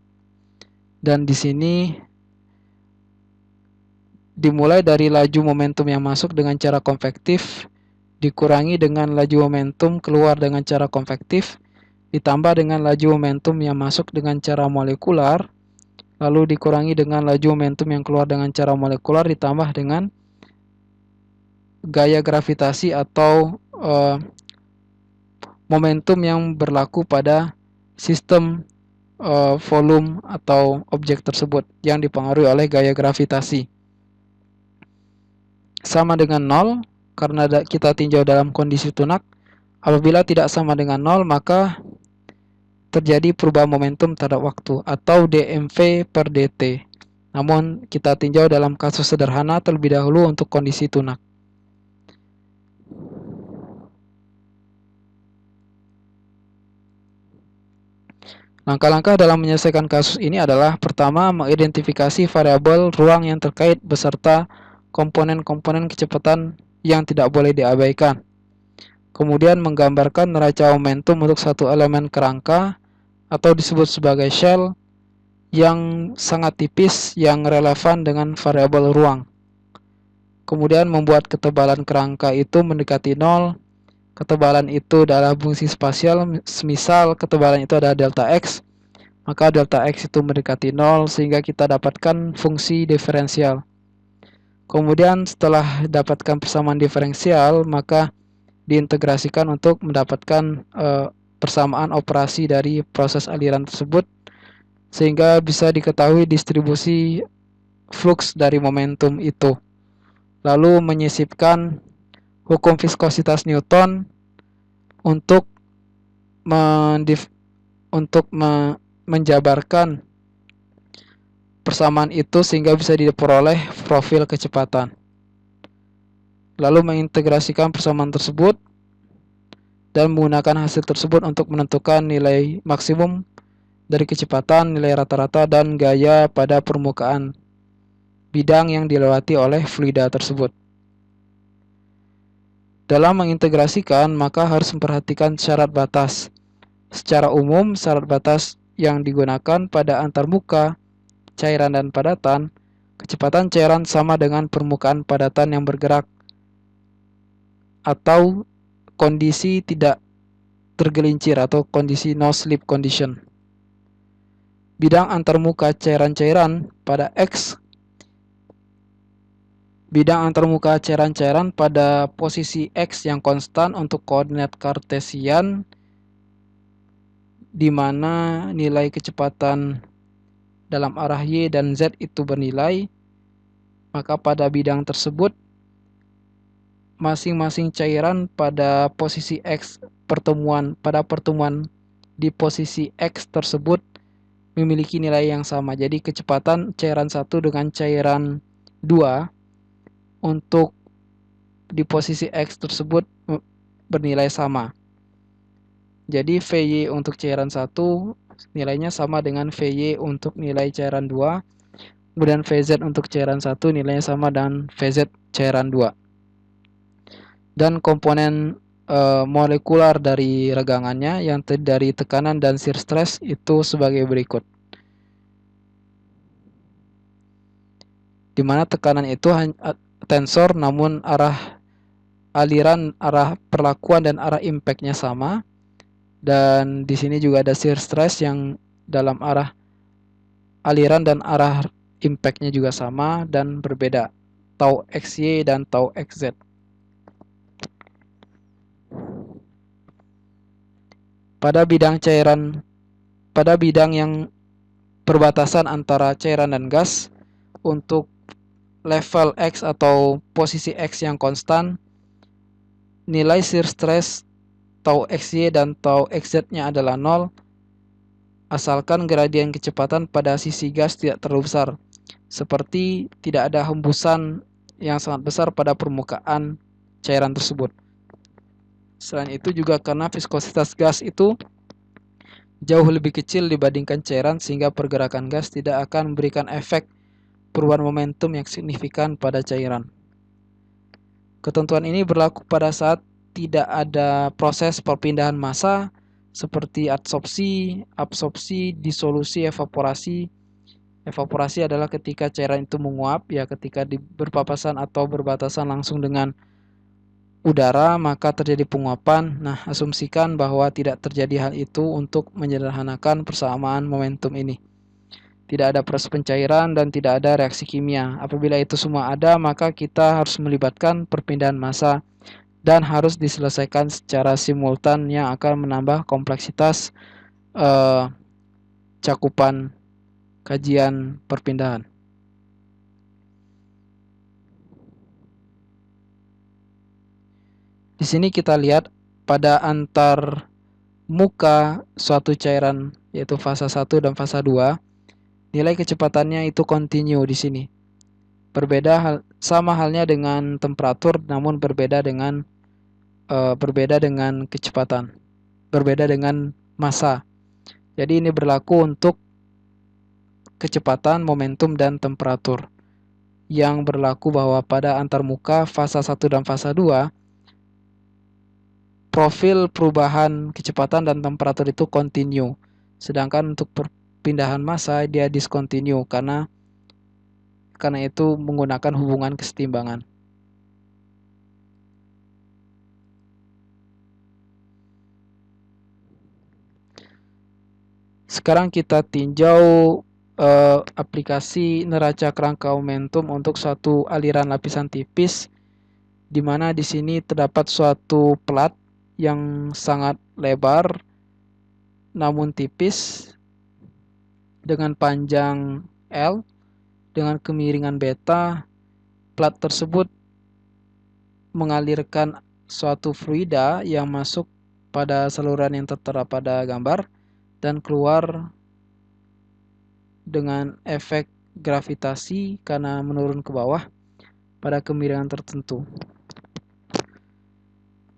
Dan di sini dimulai dari laju momentum yang masuk dengan cara konvektif, dikurangi dengan laju momentum keluar dengan cara konvektif, ditambah dengan laju momentum yang masuk dengan cara molekular, lalu dikurangi dengan laju momentum yang keluar dengan cara molekular, ditambah dengan gaya gravitasi atau momentum yang berlaku pada sistem volume atau objek tersebut yang dipengaruhi oleh gaya gravitasi. Sama dengan 0 karena kita tinjau dalam kondisi tunak. Apabila tidak sama dengan 0 maka terjadi perubahan momentum terhadap waktu atau dmv per dt. Namun kita tinjau dalam kasus sederhana terlebih dahulu untuk kondisi tunak. Langkah-langkah dalam menyelesaikan kasus ini adalah: pertama, mengidentifikasi variabel ruang yang terkait beserta komponen-komponen kecepatan yang tidak boleh diabaikan. Kemudian menggambarkan neraca momentum untuk satu elemen kerangka atau disebut sebagai shell yang sangat tipis yang relevan dengan variabel ruang. Kemudian membuat ketebalan kerangka itu mendekati 0. Ketebalan itu adalah fungsi spasial, semisal ketebalan itu adalah delta x, maka delta x itu mendekati 0 sehingga kita dapatkan fungsi diferensial. Kemudian setelah dapatkan persamaan diferensial, maka diintegrasikan untuk mendapatkan persamaan operasi dari proses aliran tersebut sehingga bisa diketahui distribusi flux dari momentum itu. Lalu menyisipkan hukum viskositas Newton untuk menjabarkan persamaan itu sehingga bisa diperoleh profil kecepatan. Lalu mengintegrasikan persamaan tersebut dan menggunakan hasil tersebut untuk menentukan nilai maksimum dari kecepatan, nilai rata-rata, dan gaya pada permukaan bidang yang dilewati oleh fluida tersebut. Dalam mengintegrasikan, maka harus memperhatikan syarat batas. Secara umum, syarat batas yang digunakan pada antarmuka cairan dan padatan, kecepatan cairan sama dengan permukaan padatan yang bergerak atau kondisi tidak tergelincir atau kondisi no slip condition. Bidang antarmuka cairan-cairan pada X, bidang antarmuka cairan-cairan pada posisi X yang konstan untuk koordinat kartesian, di mana nilai kecepatan dalam arah Y dan Z itu bernilai, maka pada bidang tersebut masing-masing cairan pada posisi X pada pertemuan di posisi X tersebut memiliki nilai yang sama. Jadi kecepatan cairan 1 dengan cairan 2 untuk di posisi X tersebut bernilai sama. Jadi VY untuk cairan 1 nilainya sama dengan VY untuk nilai cairan 2. Kemudian VZ untuk cairan 1 nilainya sama dengan VZ cairan 2. Dan komponen molekular dari regangannya yang dari tekanan dan shear stress itu sebagai berikut. Di mana tekanan itu tensor namun arah aliran, arah perlakuan dan arah impact-nya sama. Dan di sini juga ada shear stress yang dalam arah aliran dan arah impact-nya juga sama dan berbeda, tau XY dan tau XZ. Pada bidang yang perbatasan antara cairan dan gas, untuk level X atau posisi X yang konstan, nilai shear stress tau XY dan tau XZ-nya adalah 0, asalkan gradien kecepatan pada sisi gas tidak terlalu besar, seperti tidak ada hembusan yang sangat besar pada permukaan cairan tersebut. Selain itu juga karena viskositas gas itu jauh lebih kecil dibandingkan cairan sehingga pergerakan gas tidak akan memberikan efek perubahan momentum yang signifikan pada cairan. Ketentuan ini berlaku pada saat tidak ada proses perpindahan massa seperti adsorpsi, absorpsi, disolusi, evaporasi. Evaporasi adalah ketika cairan itu menguap, ya ketika berpapasan atau berbatasan langsung dengan udara maka terjadi penguapan. Nah, asumsikan bahwa tidak terjadi hal itu untuk menyederhanakan persamaan momentum ini. Tidak ada proses pencairan dan tidak ada reaksi kimia. Apabila itu semua ada, maka kita harus melibatkan perpindahan massa dan harus diselesaikan secara simultan yang akan menambah kompleksitas cakupan kajian perpindahan. Di sini kita lihat pada antar muka suatu cairan yaitu fasa 1 dan fasa 2, nilai kecepatannya itu kontinu di sini. Sama halnya dengan temperatur, namun berbeda dengan kecepatan, berbeda dengan massa. Jadi ini berlaku untuk kecepatan, momentum, dan temperatur. Yang berlaku bahwa pada antar muka fasa 1 dan fasa 2, profil perubahan kecepatan dan temperatur itu kontinu. Sedangkan untuk perpindahan massa dia diskontinu karena itu menggunakan hubungan kesetimbangan. Sekarang kita tinjau aplikasi neraca kerangka momentum untuk suatu aliran lapisan tipis, di mana di sini terdapat suatu plat yang sangat lebar namun tipis dengan panjang L dengan kemiringan beta. Plat tersebut mengalirkan suatu fluida yang masuk pada saluran yang tertera pada gambar dan keluar dengan efek gravitasi karena menurun ke bawah pada kemiringan tertentu.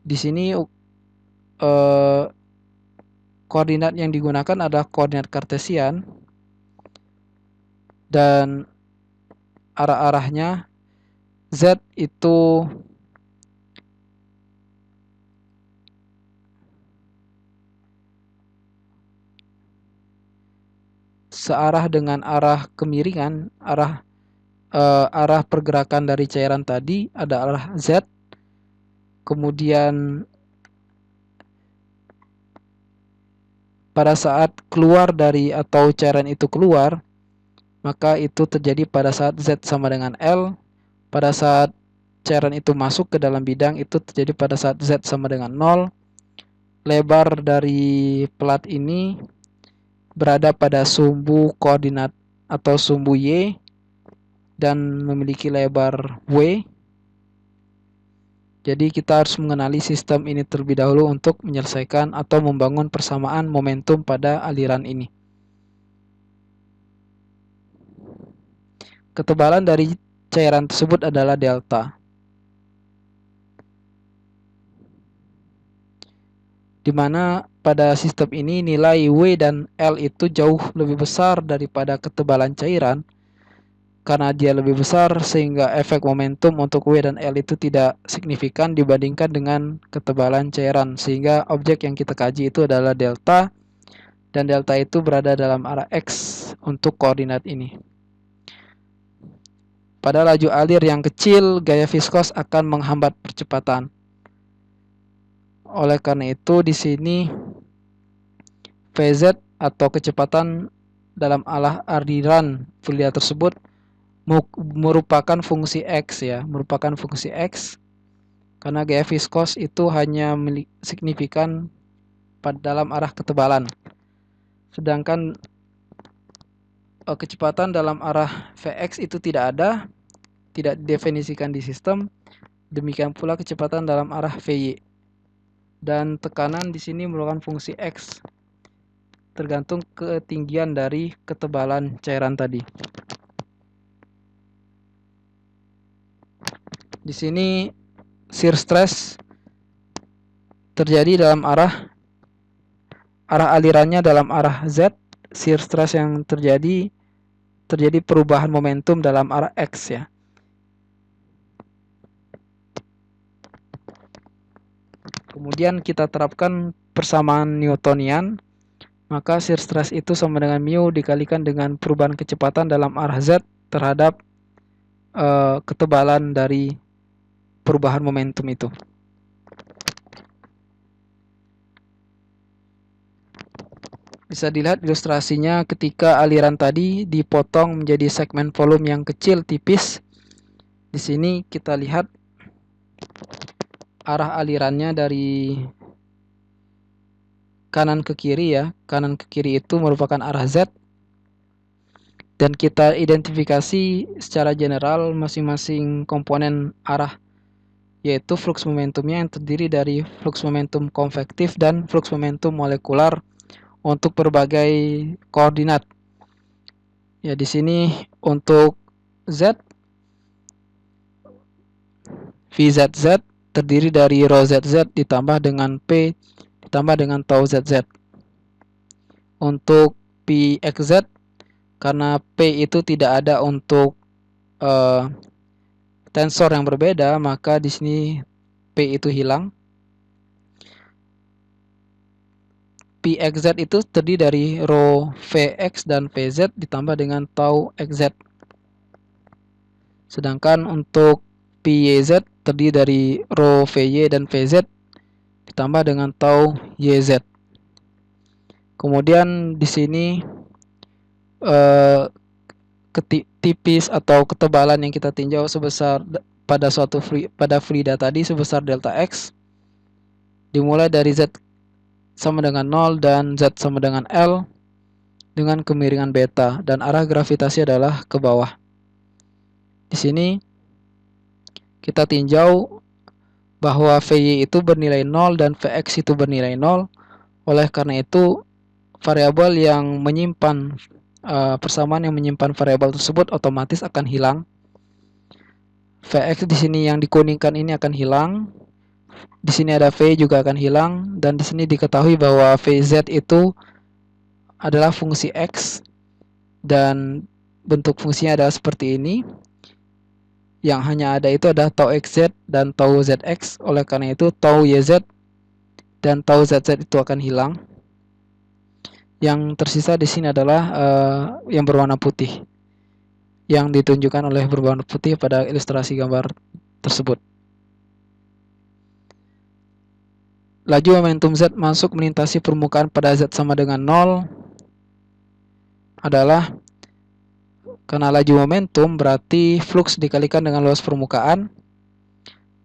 Di sini koordinat yang digunakan adalah koordinat kartesian dan arah-arahnya Z itu searah dengan arah kemiringan, arah pergerakan dari cairan tadi ada arah Z. Kemudian pada saat keluar dari atau cairan itu keluar, maka itu terjadi pada saat Z sama dengan L. Pada saat cairan itu masuk ke dalam bidang itu terjadi pada saat Z sama dengan 0. Lebar dari plat ini berada pada sumbu koordinat atau sumbu Y dan memiliki lebar W. Jadi kita harus mengenali sistem ini terlebih dahulu untuk menyelesaikan atau membangun persamaan momentum pada aliran ini. Ketebalan dari cairan tersebut adalah delta, di mana pada sistem ini nilai W dan L itu jauh lebih besar daripada ketebalan cairan. Karena dia lebih besar sehingga efek momentum untuk W dan L itu tidak signifikan dibandingkan dengan ketebalan cairan, sehingga objek yang kita kaji itu adalah delta, dan delta itu berada dalam arah X untuk koordinat ini. Pada laju alir yang kecil, gaya viskos akan menghambat percepatan. Oleh karena itu di sini Vz atau kecepatan dalam aliran fluida tersebut merupakan fungsi X ya, merupakan fungsi X karena gaya viskos itu hanya signifikan pada dalam arah ketebalan. Sedangkan kecepatan dalam arah Vx itu tidak ada, tidak didefinisikan di sistem. Demikian pula kecepatan dalam arah Vy. Dan tekanan di sini merupakan fungsi X tergantung ketinggian dari ketebalan cairan tadi. Di sini shear stress terjadi dalam arah alirannya dalam arah Z. Shear stress yang terjadi perubahan momentum dalam arah X ya. Kemudian kita terapkan persamaan Newtonian, maka shear stress itu sama dengan mu dikalikan dengan perubahan kecepatan dalam arah z terhadap ketebalan dari perubahan momentum itu. Bisa dilihat ilustrasinya ketika aliran tadi dipotong menjadi segmen volume yang kecil tipis. Di sini kita lihat arah alirannya dari kanan ke kiri ya. Kanan ke kiri itu merupakan arah Z. Dan kita identifikasi secara general masing-masing komponen arah, yaitu flux momentumnya yang terdiri dari flux momentum konvektif dan flux momentum molekular untuk berbagai koordinat. Ya, di sini untuk Z, VZZ terdiri dari rho ZZ ditambah dengan P ditambah dengan tau ZZ. Untuk PXZ, karena P itu tidak ada untuk tensor yang berbeda, maka di sini P itu hilang. PXZ itu terdiri dari rho Vx dan Vz ditambah dengan tau XZ. Sedangkan untuk PYZ terdiri dari rho Vy dan Vz ditambah dengan tau YZ. Kemudian di sini tipis atau ketebalan yang kita tinjau sebesar pada fluida tadi sebesar delta X dimulai dari Z sama dengan 0 dan Z sama dengan L dengan kemiringan beta dan arah gravitasi adalah ke bawah. Di sini kita tinjau bahwa Vy itu bernilai 0 dan Vx itu bernilai 0. Oleh karena itu variabel yang menyimpan persamaan yang menyimpan variabel tersebut otomatis akan hilang. Vx di sini yang dikuningkan ini akan hilang. Di sini ada V juga akan hilang, dan di sini diketahui bahwa Vz itu adalah fungsi X dan bentuk fungsinya adalah seperti ini. Yang hanya ada itu adalah tau XZ dan tau ZX. Oleh karena itu tau YZ dan tau ZZ itu akan hilang. Yang tersisa di sini adalah yang berwarna putih, yang ditunjukkan oleh berwarna putih pada ilustrasi gambar tersebut. Laju momentum Z masuk melintasi permukaan pada Z sama dengan 0 adalah karena laju momentum berarti flux dikalikan dengan luas permukaan.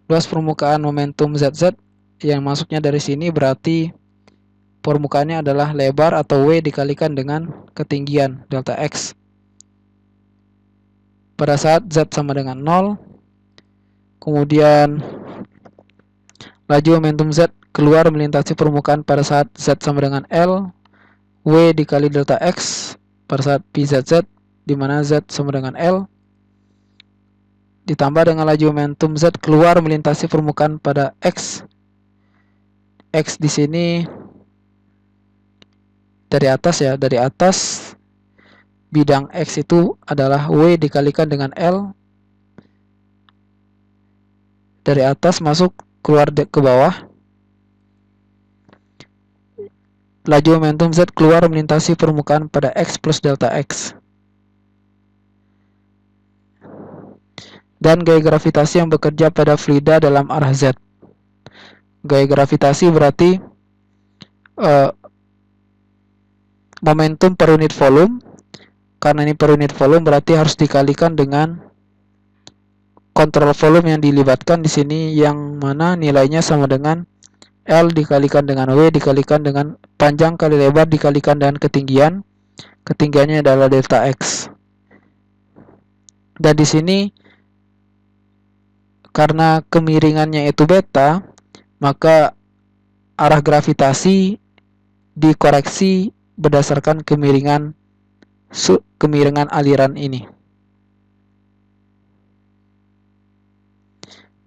Luas permukaan momentum ZZ yang masuknya dari sini berarti permukaannya adalah lebar atau W dikalikan dengan ketinggian delta X. Pada saat Z sama dengan 0, kemudian laju momentum Z keluar melintasi permukaan pada saat Z sama dengan L, W dikali delta X pada saat PZZ, di mana Z sama dengan L, ditambah dengan laju momentum Z keluar melintasi permukaan pada X. X di sini dari atas ya, dari atas bidang X itu adalah W dikalikan dengan L. Dari atas masuk keluar ke bawah. Laju momentum Z keluar melintasi permukaan pada X plus delta X. Dan gaya gravitasi yang bekerja pada fluida dalam arah Z. Gaya gravitasi berarti momentum per unit volume. Karena ini per unit volume berarti harus dikalikan dengan kontrol volume yang dilibatkan di sini, yang mana nilainya sama dengan L dikalikan dengan W dikalikan dengan panjang kali lebar dikalikan dengan ketinggian. Ketinggiannya adalah delta X. Dan di sini karena kemiringannya itu beta, maka arah gravitasi dikoreksi berdasarkan kemiringan aliran ini.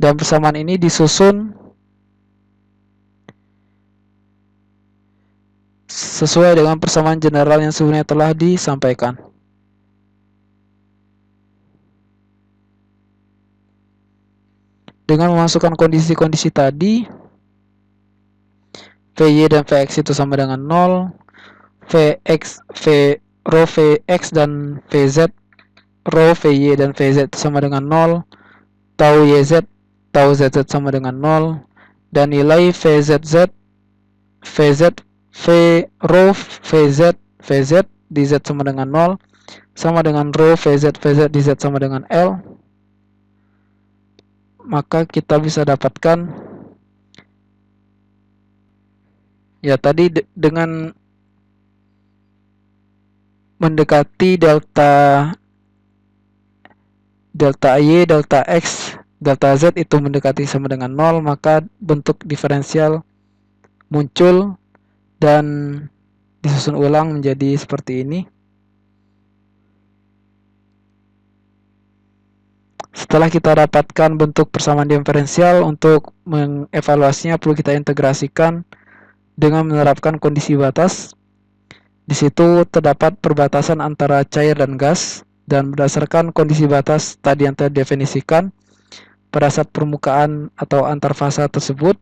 Dan persamaan ini disusun sesuai dengan persamaan general yang sebelumnya telah disampaikan. Dengan memasukkan kondisi-kondisi tadi, Vy dan Vx itu sama dengan 0, rho Vx dan Vz, rho Vy dan Vz itu sama dengan 0, tau Yz, tau Zz sama dengan 0, dan nilai Vzz, Vz, V, rho Vz, Vz di Z sama dengan 0, sama dengan rho Vz, Vz di Z sama dengan L. Maka kita bisa dapatkan ya tadi dengan mendekati delta Y, delta X, delta Z itu mendekati sama dengan 0, maka bentuk diferensial muncul dan disusun ulang menjadi seperti ini. Setelah kita dapatkan bentuk persamaan diferensial, untuk mengevaluasinya perlu kita integrasikan dengan menerapkan kondisi batas. Di situ terdapat perbatasan antara cair dan gas, dan berdasarkan kondisi batas tadi yang terdefinisikan, pada saat permukaan atau antar fasa tersebut,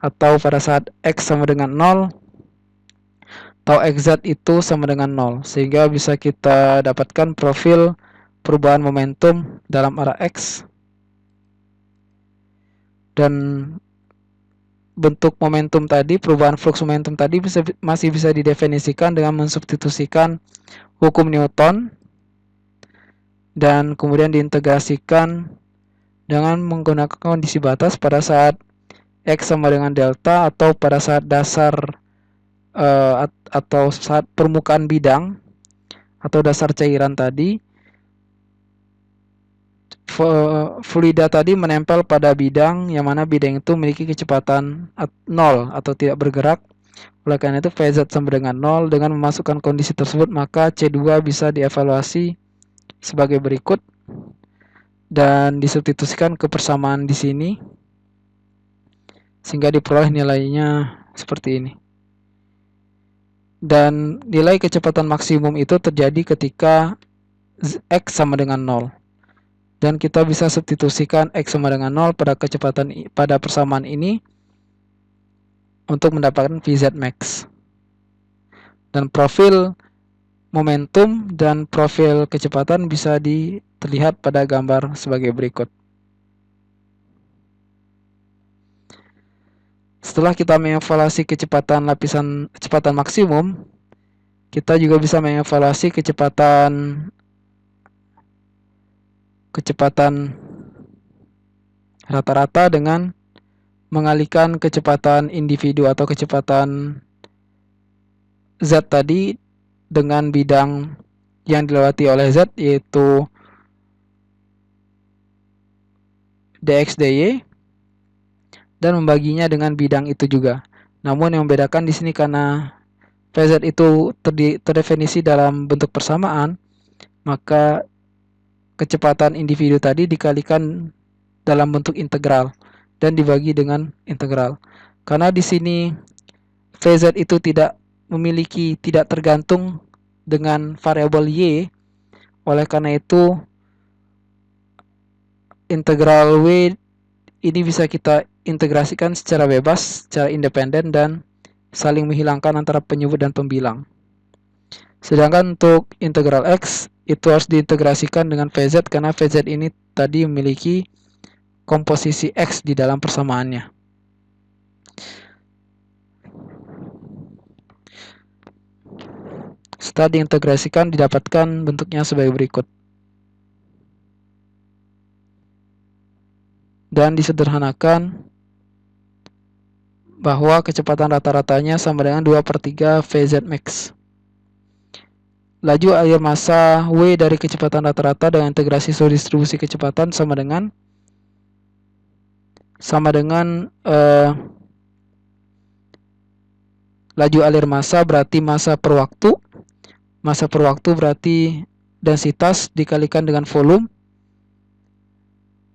atau pada saat X sama dengan 0, tau XZ itu sama dengan 0, sehingga bisa kita dapatkan profil perubahan momentum dalam arah X. Dan bentuk momentum tadi, perubahan flux momentum tadi masih bisa didefinisikan dengan mensubstitusikan hukum Newton dan kemudian diintegrasikan dengan menggunakan kondisi batas pada saat X sama dengan delta, atau pada saat dasar atau saat permukaan bidang atau dasar cairan tadi, fluida tadi menempel pada bidang yang mana bidang itu memiliki kecepatan 0 atau tidak bergerak. Oleh karena itu Vz sama dengan 0. Dengan memasukkan kondisi tersebut, maka C2 bisa dievaluasi sebagai berikut dan disubstitusikan ke persamaan di sini sehingga diperoleh nilainya seperti ini. Dan nilai kecepatan maksimum itu terjadi ketika X sama dengan 0. Dan kita bisa substitusikan X sama dengan 0 pada persamaan ini untuk mendapatkan Vz max. Dan profil momentum dan profil kecepatan bisa terlihat pada gambar sebagai berikut. Setelah kita mengevaluasi kecepatan maksimum, kita juga bisa mengevaluasi kecepatan rata-rata dengan mengalihkan kecepatan individu atau kecepatan Z tadi dengan bidang yang dilewati oleh Z, yaitu dx dy, dan membaginya dengan bidang itu juga. Namun yang membedakan di sini karena Vz itu terdefinisi dalam bentuk persamaan, maka kecepatan individu tadi dikalikan dalam bentuk integral dan dibagi dengan integral. Karena di sini Vz itu tidak tergantung dengan variabel y, oleh karena itu integral w ini bisa kita integrasikan secara bebas, secara independen, dan saling menghilangkan antara penyebut dan pembilang. Sedangkan untuk integral x itu harus diintegrasikan dengan Vz karena Vz ini tadi memiliki komposisi x di dalam persamaannya. Setelah diintegrasikan, didapatkan bentuknya sebagai berikut. Dan disederhanakan bahwa kecepatan rata-ratanya sama dengan 2/3 Vz max. Laju air massa W dari kecepatan rata-rata dengan integrasi seluruh distribusi kecepatan sama dengan laju alir massa berarti massa per waktu. Massa per waktu berarti densitas dikalikan dengan volume,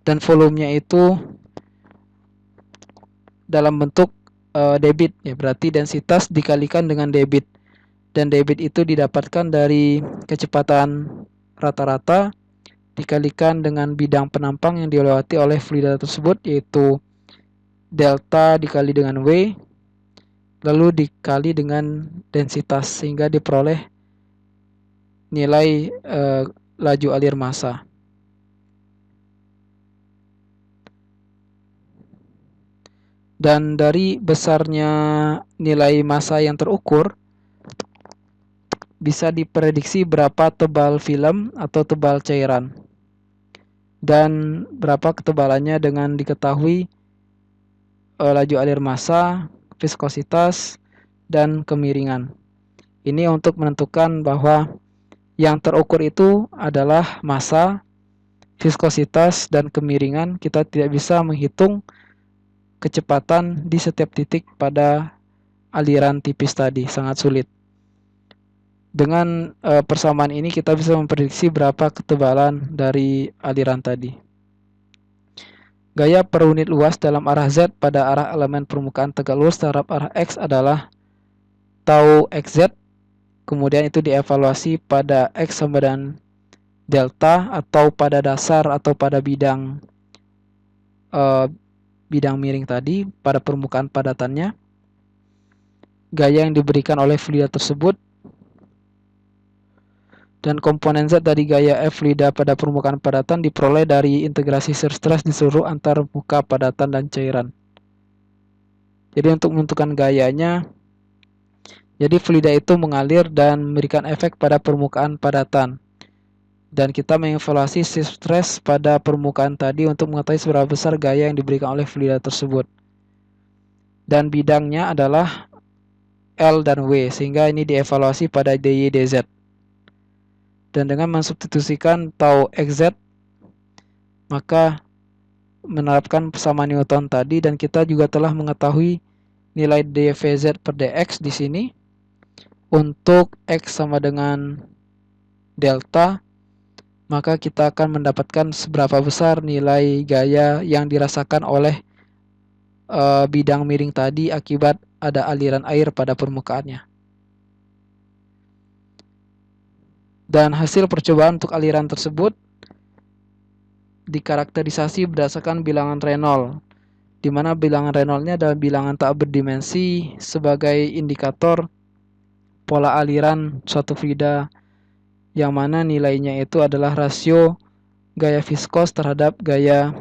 dan volumenya itu dalam bentuk debit, ya, berarti densitas dikalikan dengan debit, dan debit itu didapatkan dari kecepatan rata-rata dikalikan dengan bidang penampang yang dilewati oleh fluida tersebut, yaitu delta dikali dengan W, lalu dikali dengan densitas sehingga diperoleh nilai laju alir massa. Dan dari besarnya nilai massa yang terukur, bisa diprediksi berapa tebal film atau tebal cairan. Dan berapa ketebalannya dengan diketahui laju alir massa, viskositas, dan kemiringan. Ini untuk menentukan bahwa yang terukur itu adalah massa, viskositas, dan kemiringan. Kita tidak bisa menghitung kecepatan di setiap titik pada aliran tipis tadi, sangat sulit. Dengan persamaan ini kita bisa memprediksi berapa ketebalan dari aliran tadi. Gaya per unit luas dalam arah Z pada arah elemen permukaan tegak lurus terhadap arah X adalah tau XZ. Kemudian itu dievaluasi pada X sama dengan delta atau pada dasar atau pada bidang miring tadi pada permukaan padatannya. Gaya yang diberikan oleh fluida tersebut dan komponen Z dari gaya F fluida pada permukaan padatan diperoleh dari integrasi shear stress di seluruh antar muka padatan dan cairan. Jadi untuk menentukan gayanya, jadi fluida itu mengalir dan memberikan efek pada permukaan padatan. Dan kita mengevaluasi shear stress pada permukaan tadi untuk mengetahui seberapa besar gaya yang diberikan oleh fluida tersebut. Dan bidangnya adalah L dan W, sehingga ini dievaluasi pada dy dz. Dan dengan mensubstitusikan tau XZ, maka menerapkan persamaan Newton tadi, dan kita juga telah mengetahui nilai dvz per dx di sini. Untuk X sama dengan delta, maka kita akan mendapatkan seberapa besar nilai gaya yang dirasakan oleh bidang miring tadi akibat ada aliran air pada permukaannya. Dan hasil percobaan untuk aliran tersebut dikarakterisasi berdasarkan bilangan Reynolds, di mana bilangan Reynolds-nya adalah bilangan tak berdimensi sebagai indikator pola aliran suatu fluida, yang mana nilainya itu adalah rasio gaya viskos terhadap gaya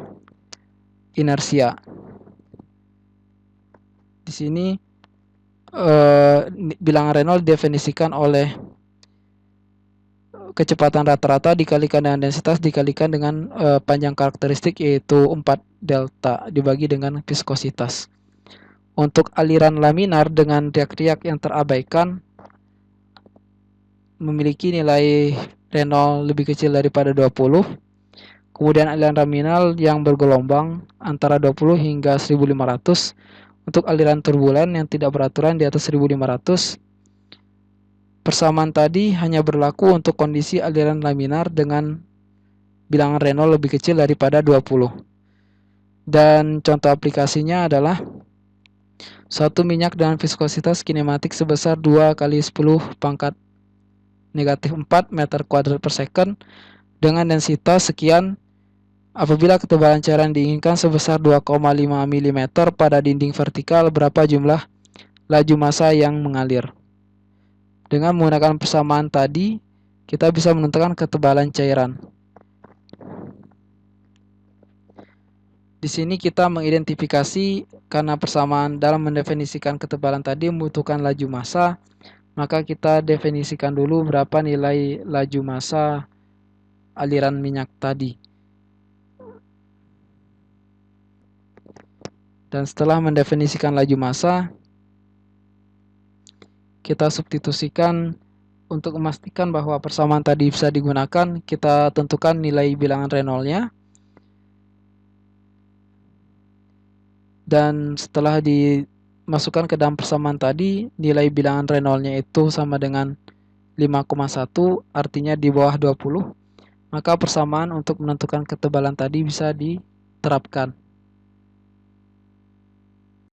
inersia. Di sini bilangan Reynolds didefinisikan oleh kecepatan rata-rata dikalikan dengan densitas dikalikan dengan panjang karakteristik, yaitu 4 delta dibagi dengan viskositas. Untuk aliran laminar dengan riak-riak yang terabaikan memiliki nilai Reynolds lebih kecil daripada 20. Kemudian aliran laminar yang bergelombang antara 20 hingga 1500. Untuk aliran turbulen yang tidak beraturan di atas 1500. Persamaan tadi hanya berlaku untuk kondisi aliran laminar dengan bilangan Reynolds lebih kecil daripada 20. Dan contoh aplikasinya adalah suatu minyak dengan viskositas kinematik sebesar 2 kali 10 pangkat negatif 4 meter kuadrat per second dengan densitas sekian apabila ketebalan cairan diinginkan sebesar 2,5 mm pada dinding vertikal, berapa jumlah laju massa yang mengalir. Dengan menggunakan persamaan tadi, kita bisa menentukan ketebalan cairan. Di sini kita mengidentifikasi karena persamaan dalam mendefinisikan ketebalan tadi membutuhkan laju massa, maka kita definisikan dulu berapa nilai laju massa aliran minyak tadi. Dan setelah mendefinisikan laju massa, kita substitusikan untuk memastikan bahwa persamaan tadi bisa digunakan. Kita tentukan nilai bilangan Reynolds-nya. Dan setelah dimasukkan ke dalam persamaan tadi, nilai bilangan Reynolds-nya itu sama dengan 5,1, artinya di bawah 20. Maka persamaan untuk menentukan ketebalan tadi bisa diterapkan.